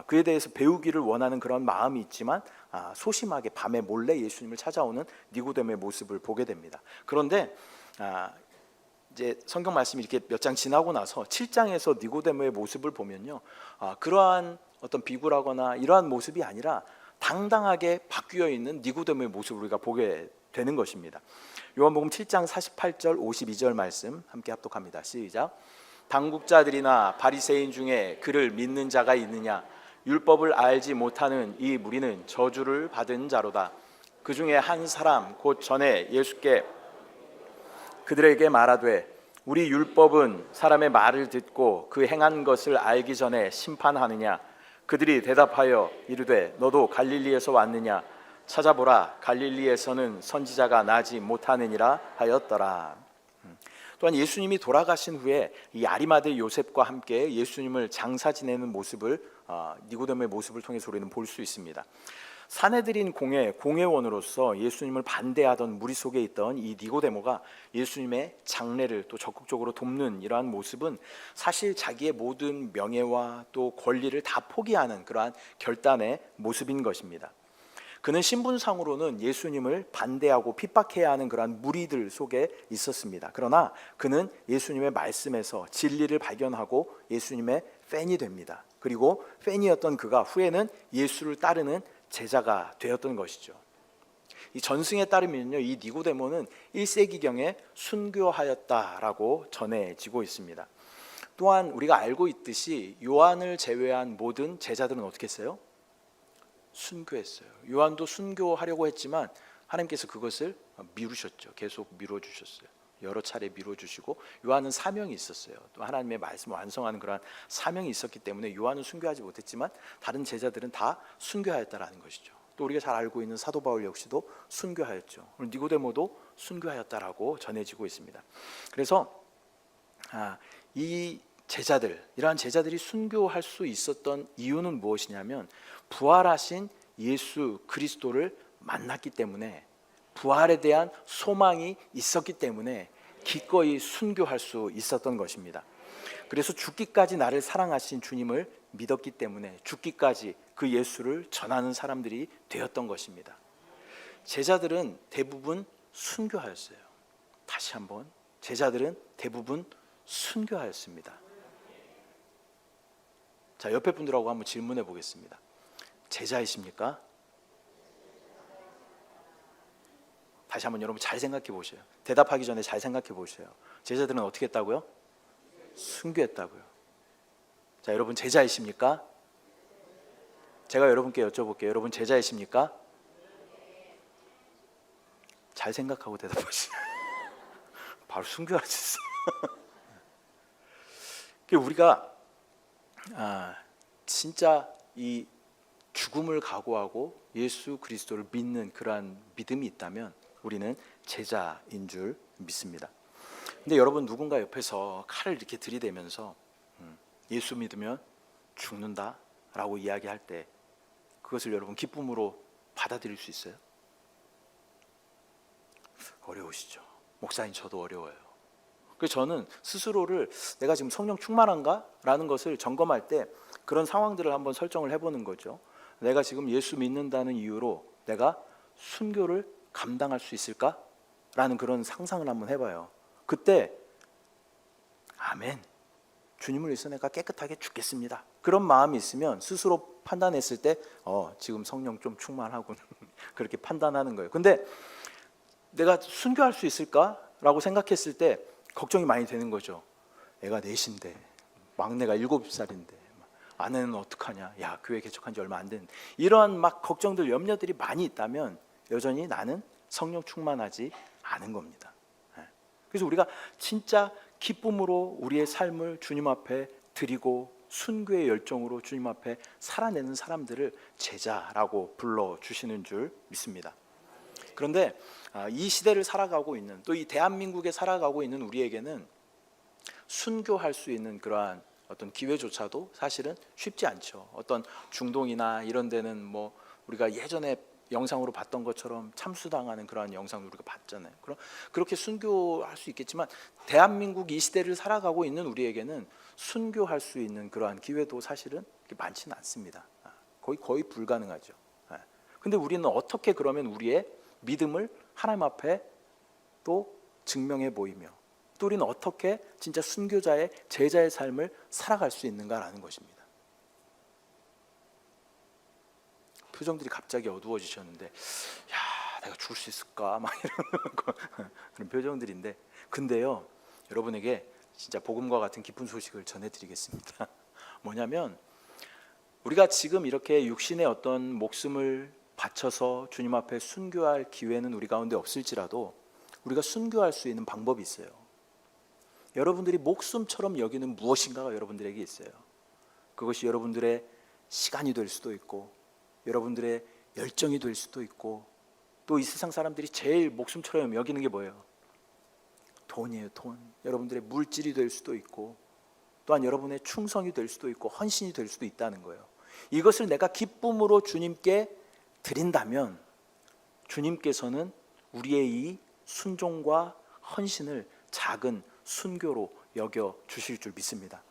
그에 대해서 배우기를 원하는 그런 마음이 있지만 소심하게 밤에 몰래 예수님을 찾아오는 니고데모의 모습을 보게 됩니다. 그런데 이제 성경 말씀이 이렇게 몇 장 지나고 나서 7장에서 니고데모의 모습을 보면요, 그러한 어떤 비굴하거나 이러한 모습이 아니라 당당하게 바뀌어 있는 니고데모의 모습을 우리가 보게 되는 것입니다. 요한복음 7장 48절 52절 말씀 함께 합독합니다. 시작. 당국자들이나 바리새인 중에 그를 믿는 자가 있느냐? 율법을 알지 못하는 이 무리는 저주를 받은 자로다. 그 중에 한 사람 곧 전에 예수께 그들에게 말하되 우리 율법은 사람의 말을 듣고 그 행한 것을 알기 전에 심판하느냐? 그들이 대답하여 이르되 너도 갈릴리에서 왔느냐? 찾아보라, 갈릴리에서는 선지자가 나지 못하느니라 하였더라. 또한 예수님이 돌아가신 후에 이 아리마대 요셉과 함께 예수님을 장사 지내는 모습을 니고데모의 모습을 통해서 우리는 볼 수 있습니다. 사내들인 공회원으로서 예수님을 반대하던 무리 속에 있던 이 니고데모가 예수님의 장례를 또 적극적으로 돕는 이러한 모습은 사실 자기의 모든 명예와 또 권리를 다 포기하는 그러한 결단의 모습인 것입니다. 그는 신분상으로는 예수님을 반대하고 핍박해야 하는 그러한 무리들 속에 있었습니다. 그러나 그는 예수님의 말씀에서 진리를 발견하고 예수님의 팬이 됩니다. 그리고 팬이었던 그가 후에는 예수를 따르는 제자가 되었던 것이죠. 이 전승에 따르면요, 이 니고데모는 1세기경에 순교하였다라고 전해지고 있습니다. 또한 우리가 알고 있듯이 요한을 제외한 모든 제자들은 어떻게 했어요? 순교했어요. 요한도 순교하려고 했지만 하나님께서 그것을 미루셨죠. 계속 미뤄주셨어요. 여러 차례 미뤄주시고 요한은 사명이 있었어요. 또 하나님의 말씀을 완성하는 그런 사명이 있었기 때문에 요한은 순교하지 못했지만 다른 제자들은 다 순교하였다라는 것이죠. 또 우리가 잘 알고 있는 사도 바울 역시도 순교하였죠. 니고데모도 순교하였다라고 전해지고 있습니다. 그래서 이 이러한 제자들이 순교할 수 있었던 이유는 무엇이냐면 부활하신 예수 그리스도를 만났기 때문에, 부활에 대한 소망이 있었기 때문에 기꺼이 순교할 수 있었던 것입니다. 그래서 죽기까지 나를 사랑하신 주님을 믿었기 때문에 죽기까지 그 예수를 전하는 사람들이 되었던 것입니다. 제자들은 대부분 순교하였어요. 다시 한번, 제자들은 대부분 순교하였습니다. 자, 옆에 분들하고 한번 질문해 보겠습니다. 제자이십니까? 다시 한번 여러분 잘 생각해 보세요. 대답하기 전에 잘 생각해 보세요. 제자들은 어떻게 했다고요? 순교했다고요. 자, 여러분 제자이십니까? 제가 여러분께 여쭤볼게요. 여러분 제자이십니까? 잘 생각하고 대답하시죠. 바로 순교하셨어요. 우리가 진짜 이 죽음을 각오하고 예수 그리스도를 믿는 그러한 믿음이 있다면 우리는 제자인 줄 믿습니다. 근데 여러분, 누군가 옆에서 칼을 이렇게 들이대면서 예수 믿으면 죽는다라고 이야기할 때 그것을 여러분 기쁨으로 받아들일 수 있어요? 어려우시죠? 목사님, 저도 어려워요. 그래서 저는 스스로를 내가 지금 성령 충만한가? 라는 것을 점검할 때 그런 상황들을 한번 설정을 해보는 거죠. 내가 지금 예수 믿는다는 이유로 내가 순교를 감당할 수 있을까? 라는 그런 상상을 한번 해봐요. 그때 아멘, 주님을 위해서 내가 깨끗하게 죽겠습니다, 그런 마음이 있으면 스스로 판단했을 때 지금 성령 좀 충만하군 그렇게 판단하는 거예요. 근데 내가 순교할 수 있을까? 라고 생각했을 때 걱정이 많이 되는 거죠. 애가 넷인데, 막내가 7살인데, 아내는 어떡하냐, 야 교회 개척한 지 얼마 안 됐는데, 이러한 막 걱정들, 염려들이 많이 있다면 여전히 나는 성령 충만하지 않은 겁니다. 그래서 우리가 진짜 기쁨으로 우리의 삶을 주님 앞에 드리고 순교의 열정으로 주님 앞에 살아내는 사람들을 제자라고 불러주시는 줄 믿습니다. 그런데 이 시대를 살아가고 있는, 또 이 대한민국에 살아가고 있는 우리에게는 순교할 수 있는 그러한 어떤 기회조차도 사실은 쉽지 않죠. 어떤 중동이나 이런 데는 뭐 우리가 예전에 영상으로 봤던 것처럼 참수당하는 그러한 영상을 우리가 봤잖아요. 그렇게 순교할 수 있겠지만 대한민국 이 시대를 살아가고 있는 우리에게는 순교할 수 있는 그러한 기회도 사실은 많지는 않습니다. 거의 불가능하죠. 근데 우리는 어떻게 그러면 우리의 믿음을 하나님 앞에 또 증명해 보이며, 또 우리는 어떻게 진짜 순교자의 제자의 삶을 살아갈 수 있는가라는 것입니다. 표정들이 갑자기 어두워지셨는데, 야, 내가 죽을 수 있을까? 막 이런 그런 표정들인데, 근데요, 여러분에게 진짜 복음과 같은 기쁜 소식을 전해드리겠습니다. 뭐냐면 우리가 지금 이렇게 육신의 어떤 목숨을 바쳐서 주님 앞에 순교할 기회는 우리 가운데 없을지라도 우리가 순교할 수 있는 방법이 있어요. 여러분들이 목숨처럼 여기는 무엇인가가 여러분들에게 있어요. 그것이 여러분들의 시간이 될 수도 있고, 여러분들의 열정이 될 수도 있고, 또 이 세상 사람들이 제일 목숨처럼 여기는 게 뭐예요? 돈이에요, 돈. 여러분들의 물질이 될 수도 있고, 또한 여러분의 충성이 될 수도 있고, 헌신이 될 수도 있다는 거예요. 이것을 내가 기쁨으로 주님께 드린다면 주님께서는 우리의 이 순종과 헌신을 작은 순교로 여겨 주실 줄 믿습니다.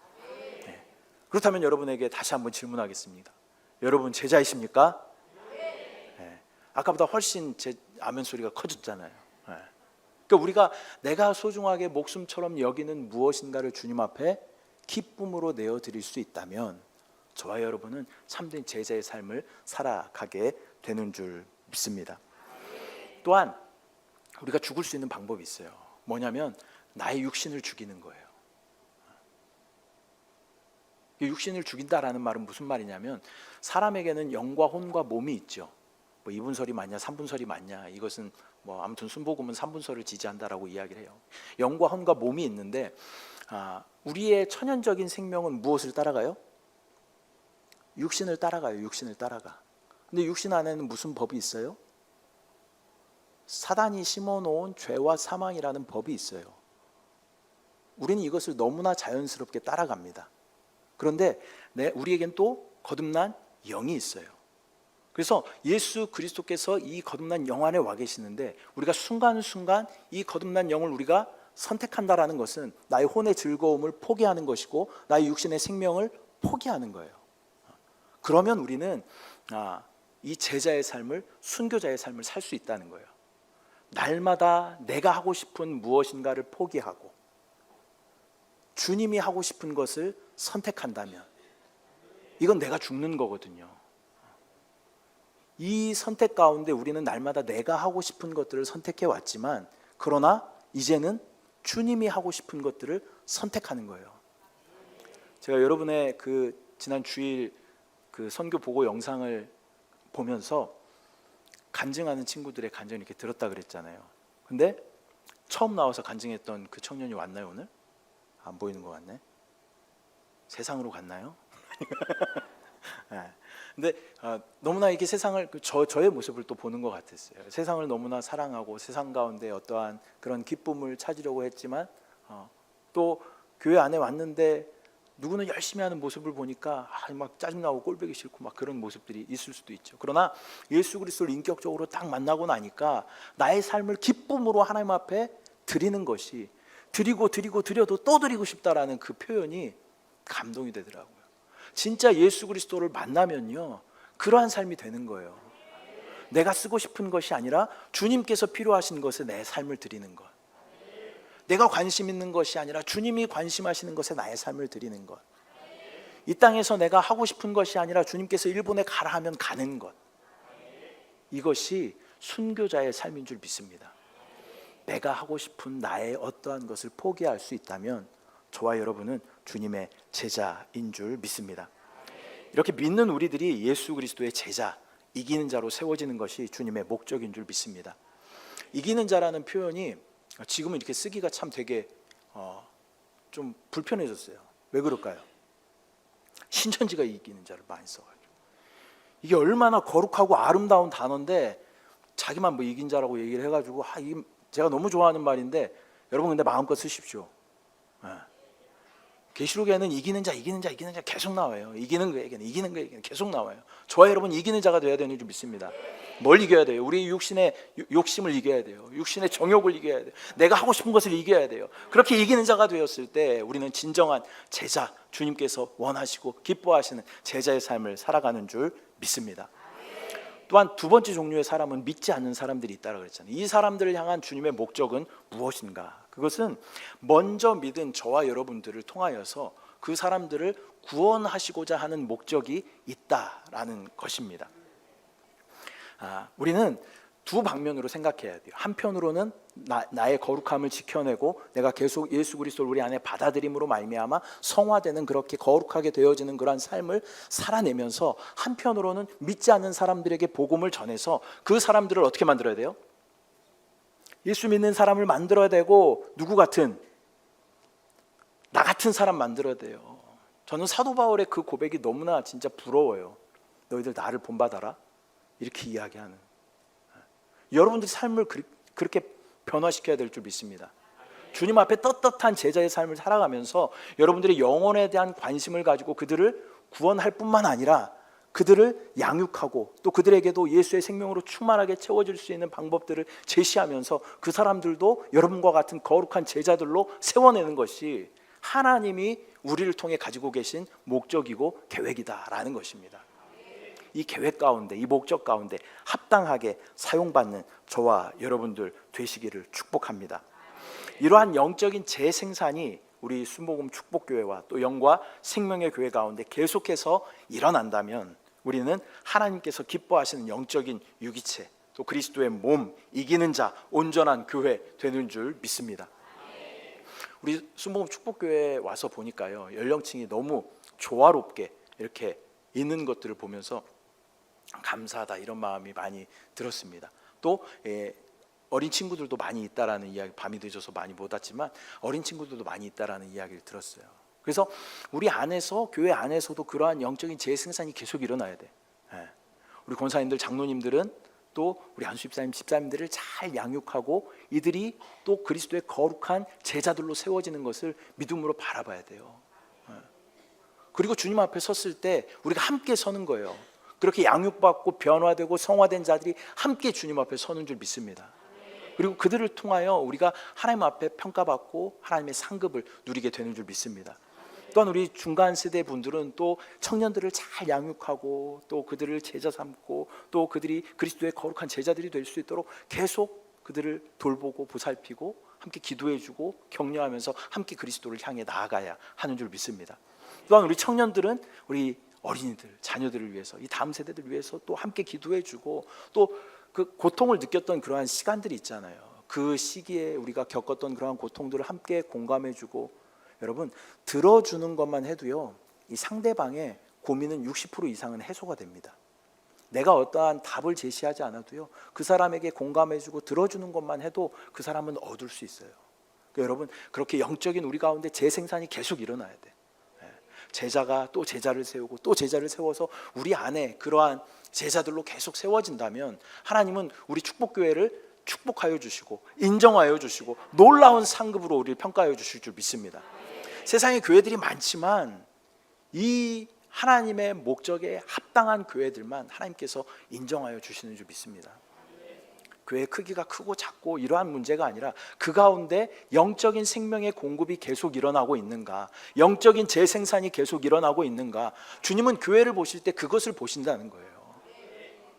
네. 그렇다면 여러분에게 다시 한번 질문하겠습니다. 여러분 제자이십니까? 네. 아까보다 훨씬 제 아멘 소리가 커졌잖아요. 네. 그러니까 우리가 내가 소중하게 목숨처럼 여기는 무엇인가를 주님 앞에 기쁨으로 내어드릴 수 있다면 저와 여러분은 참된 제자의 삶을 살아가게 되는 줄 믿습니다. 또한 우리가 죽을 수 있는 방법이 있어요. 뭐냐면 나의 육신을 죽이는 거예요. 육신을 죽인다라는 말은 무슨 말이냐면, 사람에게는 영과 혼과 몸이 있죠. 뭐 2분설이 맞냐 3분설이 맞냐, 이것은 뭐 아무튼 순복음은 3분설을 지지한다라고 이야기를 해요. 영과 혼과 몸이 있는데 우리의 천연적인 생명은 무엇을 따라가요? 육신을 따라가요. 육신을 따라가. 근데 육신 안에는 무슨 법이 있어요? 사단이 심어놓은 죄와 사망이라는 법이 있어요. 우리는 이것을 너무나 자연스럽게 따라갑니다. 그런데 우리에겐 또 거듭난 영이 있어요. 그래서 예수 그리스도께서 이 거듭난 영 안에 와 계시는데 우리가 순간순간 이 거듭난 영을 우리가 선택한다라는 것은 나의 혼의 즐거움을 포기하는 것이고 나의 육신의 생명을 포기하는 거예요. 그러면 우리는 이 제자의 삶을, 순교자의 삶을 살 수 있다는 거예요. 날마다 내가 하고 싶은 무엇인가를 포기하고 주님이 하고 싶은 것을 선택한다면 이건 내가 죽는 거거든요. 이 선택 가운데 우리는 날마다 내가 하고 싶은 것들을 선택해 왔지만 그러나 이제는 주님이 하고 싶은 것들을 선택하는 거예요. 제가 여러분의 그 지난 주일 그 선교 보고 영상을 보면서 간증하는 친구들의 간증을 이렇게 들었다 그랬잖아요. 근데 처음 나와서 간증했던 그 청년이 왔나요 오늘? 안 보이는 것 같네. 세상으로 갔나요? 네. 근데 너무나 이렇게 세상을 저의 모습을 또 보는 것 같았어요. 세상을 너무나 사랑하고 세상 가운데 어떠한 그런 기쁨을 찾으려고 했지만 또 교회 안에 왔는데 누구는 열심히 하는 모습을 보니까 막 짜증나고 꼴보기 싫고 막 그런 모습들이 있을 수도 있죠. 그러나 예수 그리스도를 인격적으로 딱 만나고 나니까 나의 삶을 기쁨으로 하나님 앞에 드리는 것이 드려도 또 드리고 싶다라는 그 표현이 감동이 되더라고요. 진짜 예수 그리스도를 만나면요 그러한 삶이 되는 거예요. 내가 쓰고 싶은 것이 아니라 주님께서 필요하신 것에 내 삶을 드리는 것, 내가 관심 있는 것이 아니라 주님이 관심하시는 것에 나의 삶을 드리는 것, 이 땅에서 내가 하고 싶은 것이 아니라 주님께서 일본에 가라 하면 가는 것, 이것이 순교자의 삶인 줄 믿습니다. 내가 하고 싶은 나의 어떠한 것을 포기할 수 있다면 저와 여러분은 주님의 제자인 줄 믿습니다. 이렇게 믿는 우리들이 예수 그리스도의 제자, 이기는 자로 세워지는 것이 주님의 목적인 줄 믿습니다. 이기는 자라는 표현이 지금은 이렇게 쓰기가 참 되게 좀 불편해졌어요. 왜 그럴까요? 신천지가 이기는 자를 많이 써가지고 이게 얼마나 거룩하고 아름다운 단어인데 자기만 뭐 이긴 자라고 얘기를 해가지고 제가 너무 좋아하는 말인데 여러분 근데 마음껏 쓰십시오. 계시록에는 이기는 자 계속 나와요. 이기는 거에게는 계속 나와요. 저와 여러분 이기는 자가 되어야 되는 줄 믿습니다. 뭘 이겨야 돼요? 우리 육신의 욕심을 이겨야 돼요. 육신의 정욕을 이겨야 돼요. 내가 하고 싶은 것을 이겨야 돼요. 그렇게 이기는 자가 되었을 때 우리는 진정한 제자, 주님께서 원하시고 기뻐하시는 제자의 삶을 살아가는 줄 믿습니다. 또한 두 번째 종류의 사람은 믿지 않는 사람들이 있다고 그랬잖아요. 이 사람들을 향한 주님의 목적은 무엇인가? 그것은 먼저 믿은 저와 여러분들을 통하여서 그 사람들을 구원하시고자 하는 목적이 있다라는 것입니다. 우리는 두 방면으로 생각해야 돼요. 한편으로는 나의 거룩함을 지켜내고 내가 계속 예수 그리스도를 우리 안에 받아들임으로 말미암아 성화되는 그렇게 거룩하게 되어지는 그러한 삶을 살아내면서 한편으로는 믿지 않는 사람들에게 복음을 전해서 그 사람들을 어떻게 만들어야 돼요? 예수 믿는 사람을 만들어야 되고 누구 같은? 나 같은 사람 만들어야 돼요. 저는 사도 바울의 그 고백이 너무나 진짜 부러워요. 너희들 나를 본받아라 이렇게 이야기하는 여러분들 삶을 그렇게 변화시켜야 될 줄 믿습니다. 주님 앞에 떳떳한 제자의 삶을 살아가면서 여러분들의 영혼에 대한 관심을 가지고 그들을 구원할 뿐만 아니라 그들을 양육하고 또 그들에게도 예수의 생명으로 충만하게 채워질 수 있는 방법들을 제시하면서 그 사람들도 여러분과 같은 거룩한 제자들로 세워내는 것이 하나님이 우리를 통해 가지고 계신 목적이고 계획이다라는 것입니다. 이 계획 가운데, 이 목적 가운데 합당하게 사용받는 저와 여러분들 되시기를 축복합니다. 이러한 영적인 재생산이 우리 순복음 축복교회와 또 영과 생명의 교회 가운데 계속해서 일어난다면 우리는 하나님께서 기뻐하시는 영적인 유기체, 또 그리스도의 몸, 이기는 자, 온전한 교회 되는 줄 믿습니다. 우리 순복음 축복교회에 와서 보니까요, 연령층이 너무 조화롭게 이렇게 있는 것들을 보면서 감사하다 이런 마음이 많이 들었습니다. 또 어린 친구들도 많이 있다라는 이야기, 밤이 늦어서 많이 못 왔지만 어린 친구들도 많이 있다라는 이야기를 들었어요. 그래서 우리 안에서, 교회 안에서도 그러한 영적인 재생산이 계속 일어나야 돼. 우리 권사님들, 장로님들은 또 우리 안수 집사님, 집사님들을 잘 양육하고 이들이 또 그리스도의 거룩한 제자들로 세워지는 것을 믿음으로 바라봐야 돼요. 그리고 주님 앞에 섰을 때 우리가 함께 서는 거예요. 그렇게 양육받고 변화되고 성화된 자들이 함께 주님 앞에 서는 줄 믿습니다. 그리고 그들을 통하여 우리가 하나님 앞에 평가받고 하나님의 상급을 누리게 되는 줄 믿습니다. 또한 우리 중간 세대 분들은 또 청년들을 잘 양육하고 또 그들을 제자 삼고 또 그들이 그리스도의 거룩한 제자들이 될 수 있도록 계속 그들을 돌보고 보살피고 함께 기도해주고 격려하면서 함께 그리스도를 향해 나아가야 하는 줄 믿습니다. 또한 우리 청년들은 우리 어린이들, 자녀들을 위해서 이 다음 세대들을 위해서 또 함께 기도해주고 또 그 고통을 느꼈던 그러한 시간들이 있잖아요. 그 시기에 우리가 겪었던 그러한 고통들을 함께 공감해주고 여러분 들어주는 것만 해도요 이 상대방의 고민은 60% 이상은 해소가 됩니다. 내가 어떠한 답을 제시하지 않아도요 그 사람에게 공감해주고 들어주는 것만 해도 그 사람은 얻을 수 있어요. 그러니까 여러분 그렇게 영적인 우리 가운데 재생산이 계속 일어나야 돼. 제자가 또 제자를 세우고 또 제자를 세워서 우리 안에 그러한 제자들로 계속 세워진다면 하나님은 우리 축복교회를 축복하여 주시고 인정하여 주시고 놀라운 상급으로 우리를 평가하여 주실 줄 믿습니다. 세상에 교회들이 많지만 이 하나님의 목적에 합당한 교회들만 하나님께서 인정하여 주시는 줄 믿습니다. 교회의 크기가 크고 작고 이러한 문제가 아니라 그 가운데 영적인 생명의 공급이 계속 일어나고 있는가, 영적인 재생산이 계속 일어나고 있는가, 주님은 교회를 보실 때 그것을 보신다는 거예요.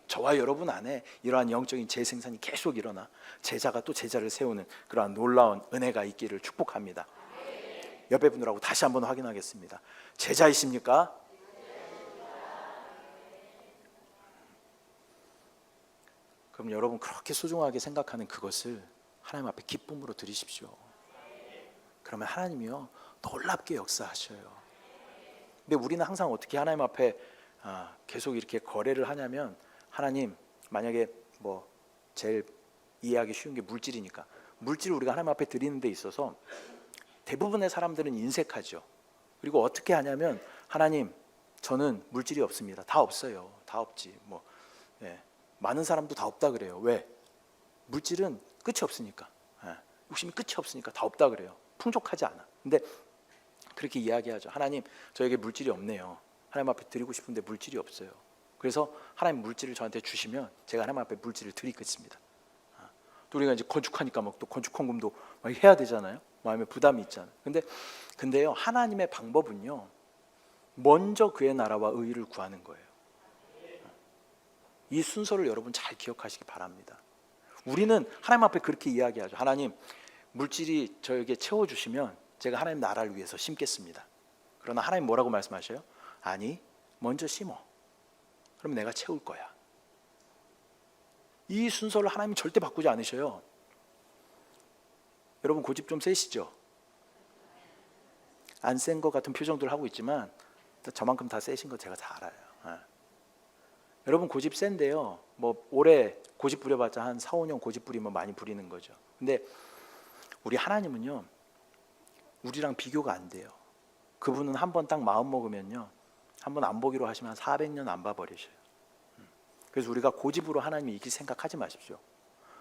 저와 여러분 안에 이러한 영적인 재생산이 계속 일어나 제자가 또 제자를 세우는 그러한 놀라운 은혜가 있기를 축복합니다. 옆에 분들하고 다시 한번 확인하겠습니다. 제자이십니까? 그럼 여러분 그렇게 소중하게 생각하는 그것을 하나님 앞에 기쁨으로 드리십시오. 그러면 하나님이요 놀랍게 역사하셔요. 근데 우리는 항상 어떻게 하나님 앞에 계속 이렇게 거래를 하냐면 하나님 만약에 뭐 제일 이해하기 쉬운 게 물질이니까 물질을 우리가 하나님 앞에 드리는 데 있어서 대부분의 사람들은 인색하죠. 그리고 어떻게 하냐면 하나님 저는 물질이 없습니다. 다 없어요. 다 없지. 뭐 많은 사람도 다 없다 그래요. 왜? 물질은 끝이 없으니까. 욕심이 끝이 없으니까 다 없다 그래요. 풍족하지 않아. 근데 그렇게 이야기하죠. 하나님 저에게 물질이 없네요. 하나님 앞에 드리고 싶은데 물질이 없어요. 그래서 하나님 물질을 저한테 주시면 제가 하나님 앞에 물질을 드리겠습니다. 또 우리가 이제 건축하니까 막 또 건축 헌금도 막 해야 되잖아요. 마음에 부담이 있잖아요. 근데요 하나님의 방법은요 먼저 그의 나라와 의를 구하는 거예요. 이 순서를 여러분 잘 기억하시기 바랍니다. 우리는 하나님 앞에 그렇게 이야기하죠. 하나님 물질이 저에게 채워주시면 제가 하나님 나라를 위해서 심겠습니다. 그러나 하나님 뭐라고 말씀하셔요? 아니 먼저 심어. 그럼 내가 채울 거야. 이 순서를 하나님이 절대 바꾸지 않으셔요. 여러분 고집 좀 세시죠? 안 센 것 같은 표정들 하고 있지만 저만큼 다 세신 거 제가 다 알아요. 여러분 고집 센데요 뭐 올해 고집 부려봤자 한 4, 5년 고집 부리면 많이 부리는 거죠. 근데 우리 하나님은요 우리랑 비교가 안 돼요. 그분은 한 번 딱 마음 먹으면요 한 번 안 보기로 하시면 400년 안 봐버리셔요. 그래서 우리가 고집으로 하나님이 이길 생각하지 마십시오.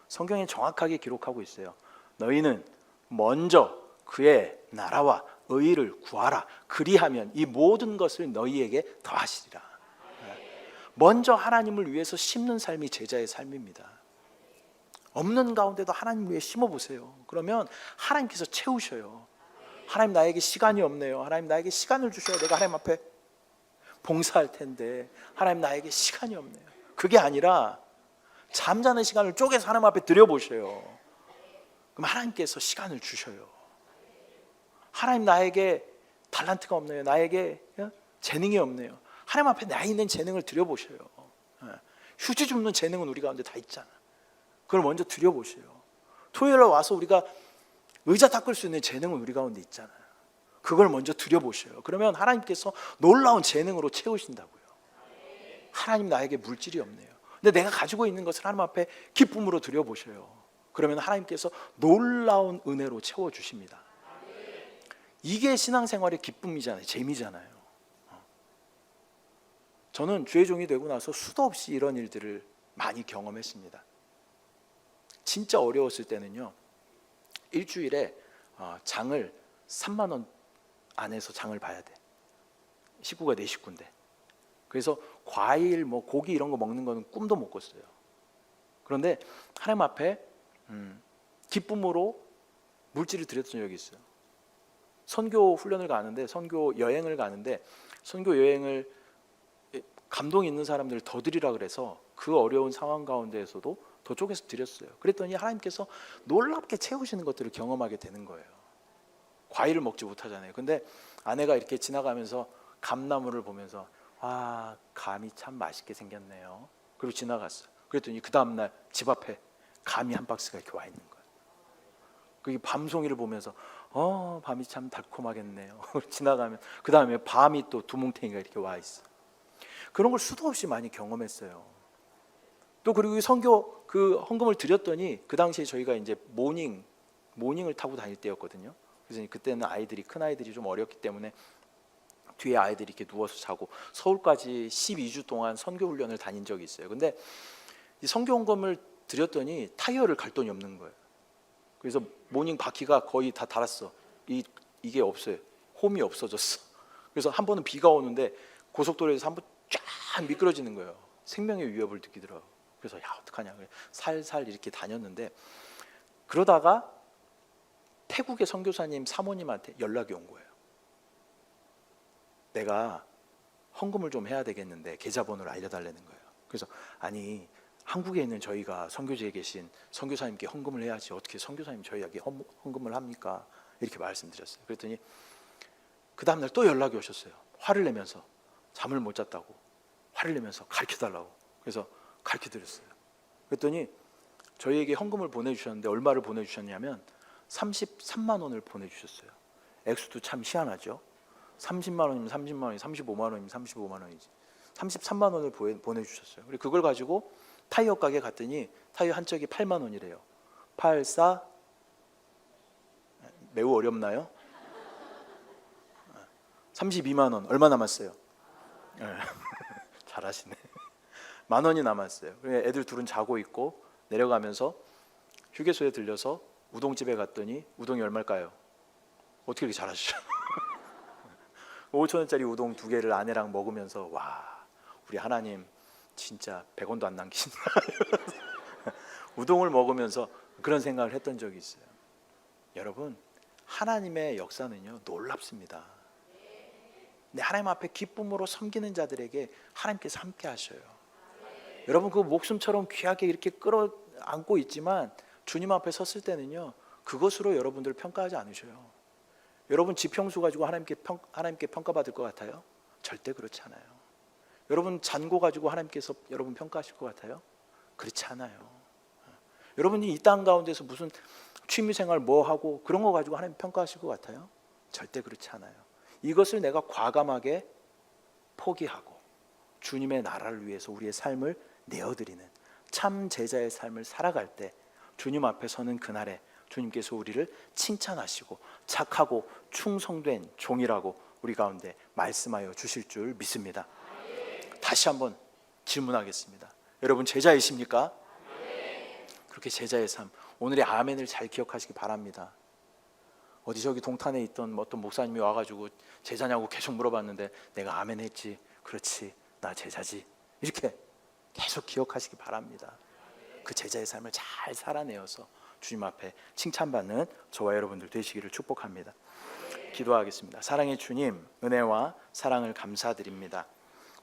성경에 정확하게 기록하고 있어요. 너희는 먼저 그의 나라와 의를 구하라. 그리하면 이 모든 것을 너희에게 더하시리라. 먼저 하나님을 위해서 심는 삶이 제자의 삶입니다. 없는 가운데도 하나님 위해 심어보세요. 그러면 하나님께서 채우셔요. 하나님 나에게 시간이 없네요. 하나님 나에게 시간을 주셔야 내가 하나님 앞에 봉사할 텐데 하나님 나에게 시간이 없네요. 그게 아니라 잠자는 시간을 쪼개서 하나님 앞에 드려보셔요. 그럼 하나님께서 시간을 주셔요. 하나님 나에게 달란트가 없네요. 나에게 재능이 없네요. 하나님 앞에 나 있는 재능을 드려보셔요. 휴지 줍는 재능은 우리 가운데 다 있잖아. 그걸 먼저 드려보셔요. 토요일에 와서 우리가 의자 닦을 수 있는 재능은 우리 가운데 있잖아요. 그걸 먼저 드려보셔요. 그러면 하나님께서 놀라운 재능으로 채우신다고요. 하나님 나에게 물질이 없네요. 근데 내가 가지고 있는 것을 하나님 앞에 기쁨으로 드려보셔요. 그러면 하나님께서 놀라운 은혜로 채워주십니다. 이게 신앙생활의 기쁨이잖아요. 재미잖아요. 저는 주의 종이 되고 나서 수도 없이 이런 일들을 많이 경험했습니다. 진짜 어려웠을 때는요, 일주일에 장을 3만 원 안에서 장을 봐야 돼. 식구가 4식구인데. 그래서 과일, 뭐 고기 이런 거 먹는 거는 꿈도 못 꿨어요. 그런데 하나님 앞에 기쁨으로 물질을 드렸던 적이 있어요. 선교 훈련을 가는데, 선교 여행을 가는데, 선교 여행을 감동 있는 사람들을 더 드리라 그래서 그 어려운 상황 가운데에서도 더 쪼개서 드렸어요. 그랬더니 하나님께서 놀랍게 채우시는 것들을 경험하게 되는 거예요. 과일을 먹지 못하잖아요. 근데 아내가 이렇게 지나가면서 감나무를 보면서 아, 감이 참 맛있게 생겼네요. 그리고 지나갔어요. 그랬더니 그 다음날 집 앞에 감이 한 박스가 이렇게 와 있는 거예요. 그 밤송이를 보면서 밤이 참 달콤하겠네요. 지나가면 그 다음에 밤이 또 두 뭉탱이가 이렇게 와 있어. 그런 걸 수도 없이 많이 경험했어요. 또 그리고 선교 그 헌금을 드렸더니 그 당시에 저희가 이제 모닝을 타고 다닐 때였거든요. 그래서 그때는 큰 아이들이 좀 어렸기 때문에 뒤에 아이들이 이렇게 누워서 자고 서울까지 12주 동안 선교 훈련을 다닌 적이 있어요. 근데 이 선교 헌금을 드렸더니 타이어를 갈 돈이 없는 거예요. 그래서 모닝 바퀴가 거의 다 닳았어. 이게 없어요. 홈이 없어졌어. 그래서 한 번은 비가 오는데 고속도로에서 한 번 쫙 미끄러지는 거예요. 생명의 위협을 느끼더라고요. 그래서 야, 어떡하냐. 살살 이렇게 다녔는데 그러다가 태국의 선교사님 사모님한테 연락이 온 거예요. 내가 헌금을 좀 해야 되겠는데 계좌번호를 알려달라는 거예요. 그래서 아니, 한국에 있는 저희가 선교지에 계신 선교사님께 헌금을 해야지 어떻게 선교사님 저희에게 헌금을 합니까? 이렇게 말씀드렸어요. 그랬더니 그 다음날 또 연락이 오셨어요. 화를 내면서, 잠을 못 잤다고 화를 내면서 가르쳐달라고. 그래서 가르쳐드렸어요. 그랬더니 저희에게 헌금을 보내주셨는데 얼마를 보내주셨냐면 33만 원을 보내주셨어요. 액수도 참 희한하죠. 30만 원이면 30만 원이, 35만 원이면 35만 원이지. 33만 원을 보내주셨어요. 그리고 그걸 가지고 타이어 가게 갔더니 타이어 한 짝이 8만 원이래요. 8, 4 매우 어렵나요? 32만 원. 얼마 남았어요? 잘하시네. 만 원이 남았어요. 애들 둘은 자고 있고 내려가면서 휴게소에 들려서 우동집에 갔더니 우동이 얼마일까요? 어떻게 이렇게 잘하시죠? 5,000원짜리 우동 2개를 아내랑 먹으면서 와, 우리 하나님 진짜 100원도 안 남기신다. 우동을 먹으면서 그런 생각을 했던 적이 있어요. 여러분, 하나님의 역사는요 놀랍습니다. 근데 하나님 앞에 기쁨으로 섬기는 자들에게 하나님께서 함께 하셔요. 여러분, 그 목숨처럼 귀하게 이렇게 끌어안고 있지만 주님 앞에 섰을 때는요 그것으로 여러분들을 평가하지 않으셔요. 여러분 지평수 가지고 하나님께 평가받을 것 같아요? 절대 그렇지 않아요. 여러분 잔고 가지고 하나님께서 여러분 평가하실 것 같아요? 그렇지 않아요. 여러분이 이 땅 가운데서 무슨 취미생활 뭐 하고 그런 거 가지고 하나님 평가하실 것 같아요? 절대 그렇지 않아요. 이것을 내가 과감하게 포기하고 주님의 나라를 위해서 우리의 삶을 내어드리는 참 제자의 삶을 살아갈 때 주님 앞에 서는 그날에 주님께서 우리를 칭찬하시고 착하고 충성된 종이라고 우리 가운데 말씀하여 주실 줄 믿습니다. 다시 한번 질문하겠습니다. 여러분 제자이십니까? 그렇게 제자의 삶, 오늘의 아멘을 잘 기억하시기 바랍니다. 어디 저기 동탄에 있던 어떤 목사님이 와가지고 제자냐고 계속 물어봤는데 내가 아멘 했지. 그렇지, 나 제자지. 이렇게 계속 기억하시기 바랍니다. 그 제자의 삶을 잘 살아내어서 주님 앞에 칭찬받는 저와 여러분들 되시기를 축복합니다. 기도하겠습니다. 사랑의 주님, 은혜와 사랑을 감사드립니다.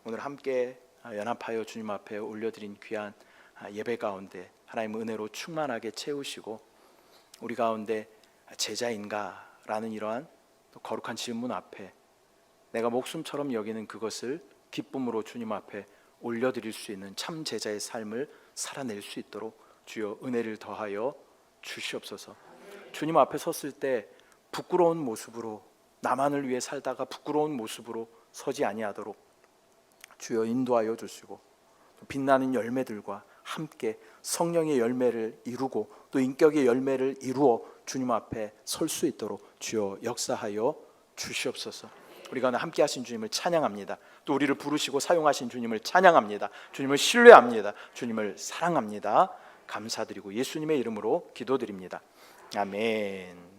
오늘 함께 연합하여 주님 앞에 올려드린 귀한 예배 가운데 하나님 은혜로 충만하게 채우시고 우리 가운데 제자인가라는 이러한 거룩한 질문 앞에 내가 목숨처럼 여기는 그것을 기쁨으로 주님 앞에 올려드릴 수 있는 참 제자의 삶을 살아낼 수 있도록 주여 은혜를 더하여 주시옵소서. 주님 앞에 섰을 때 부끄러운 모습으로 나만을 위해 살다가 부끄러운 모습으로 서지 아니하도록 주여 인도하여 주시고 빛나는 열매들과 함께 성령의 열매를 이루고 또 인격의 열매를 이루어 주님 앞에 설 수 있도록 주여 역사하여 주시옵소서. 우리가 오늘 함께 하신 주님을 찬양합니다. 또 우리를 부르시고 사용하신 주님을 찬양합니다. 주님을 신뢰합니다. 주님을 사랑합니다. 감사드리고 예수님의 이름으로 기도드립니다. 아멘.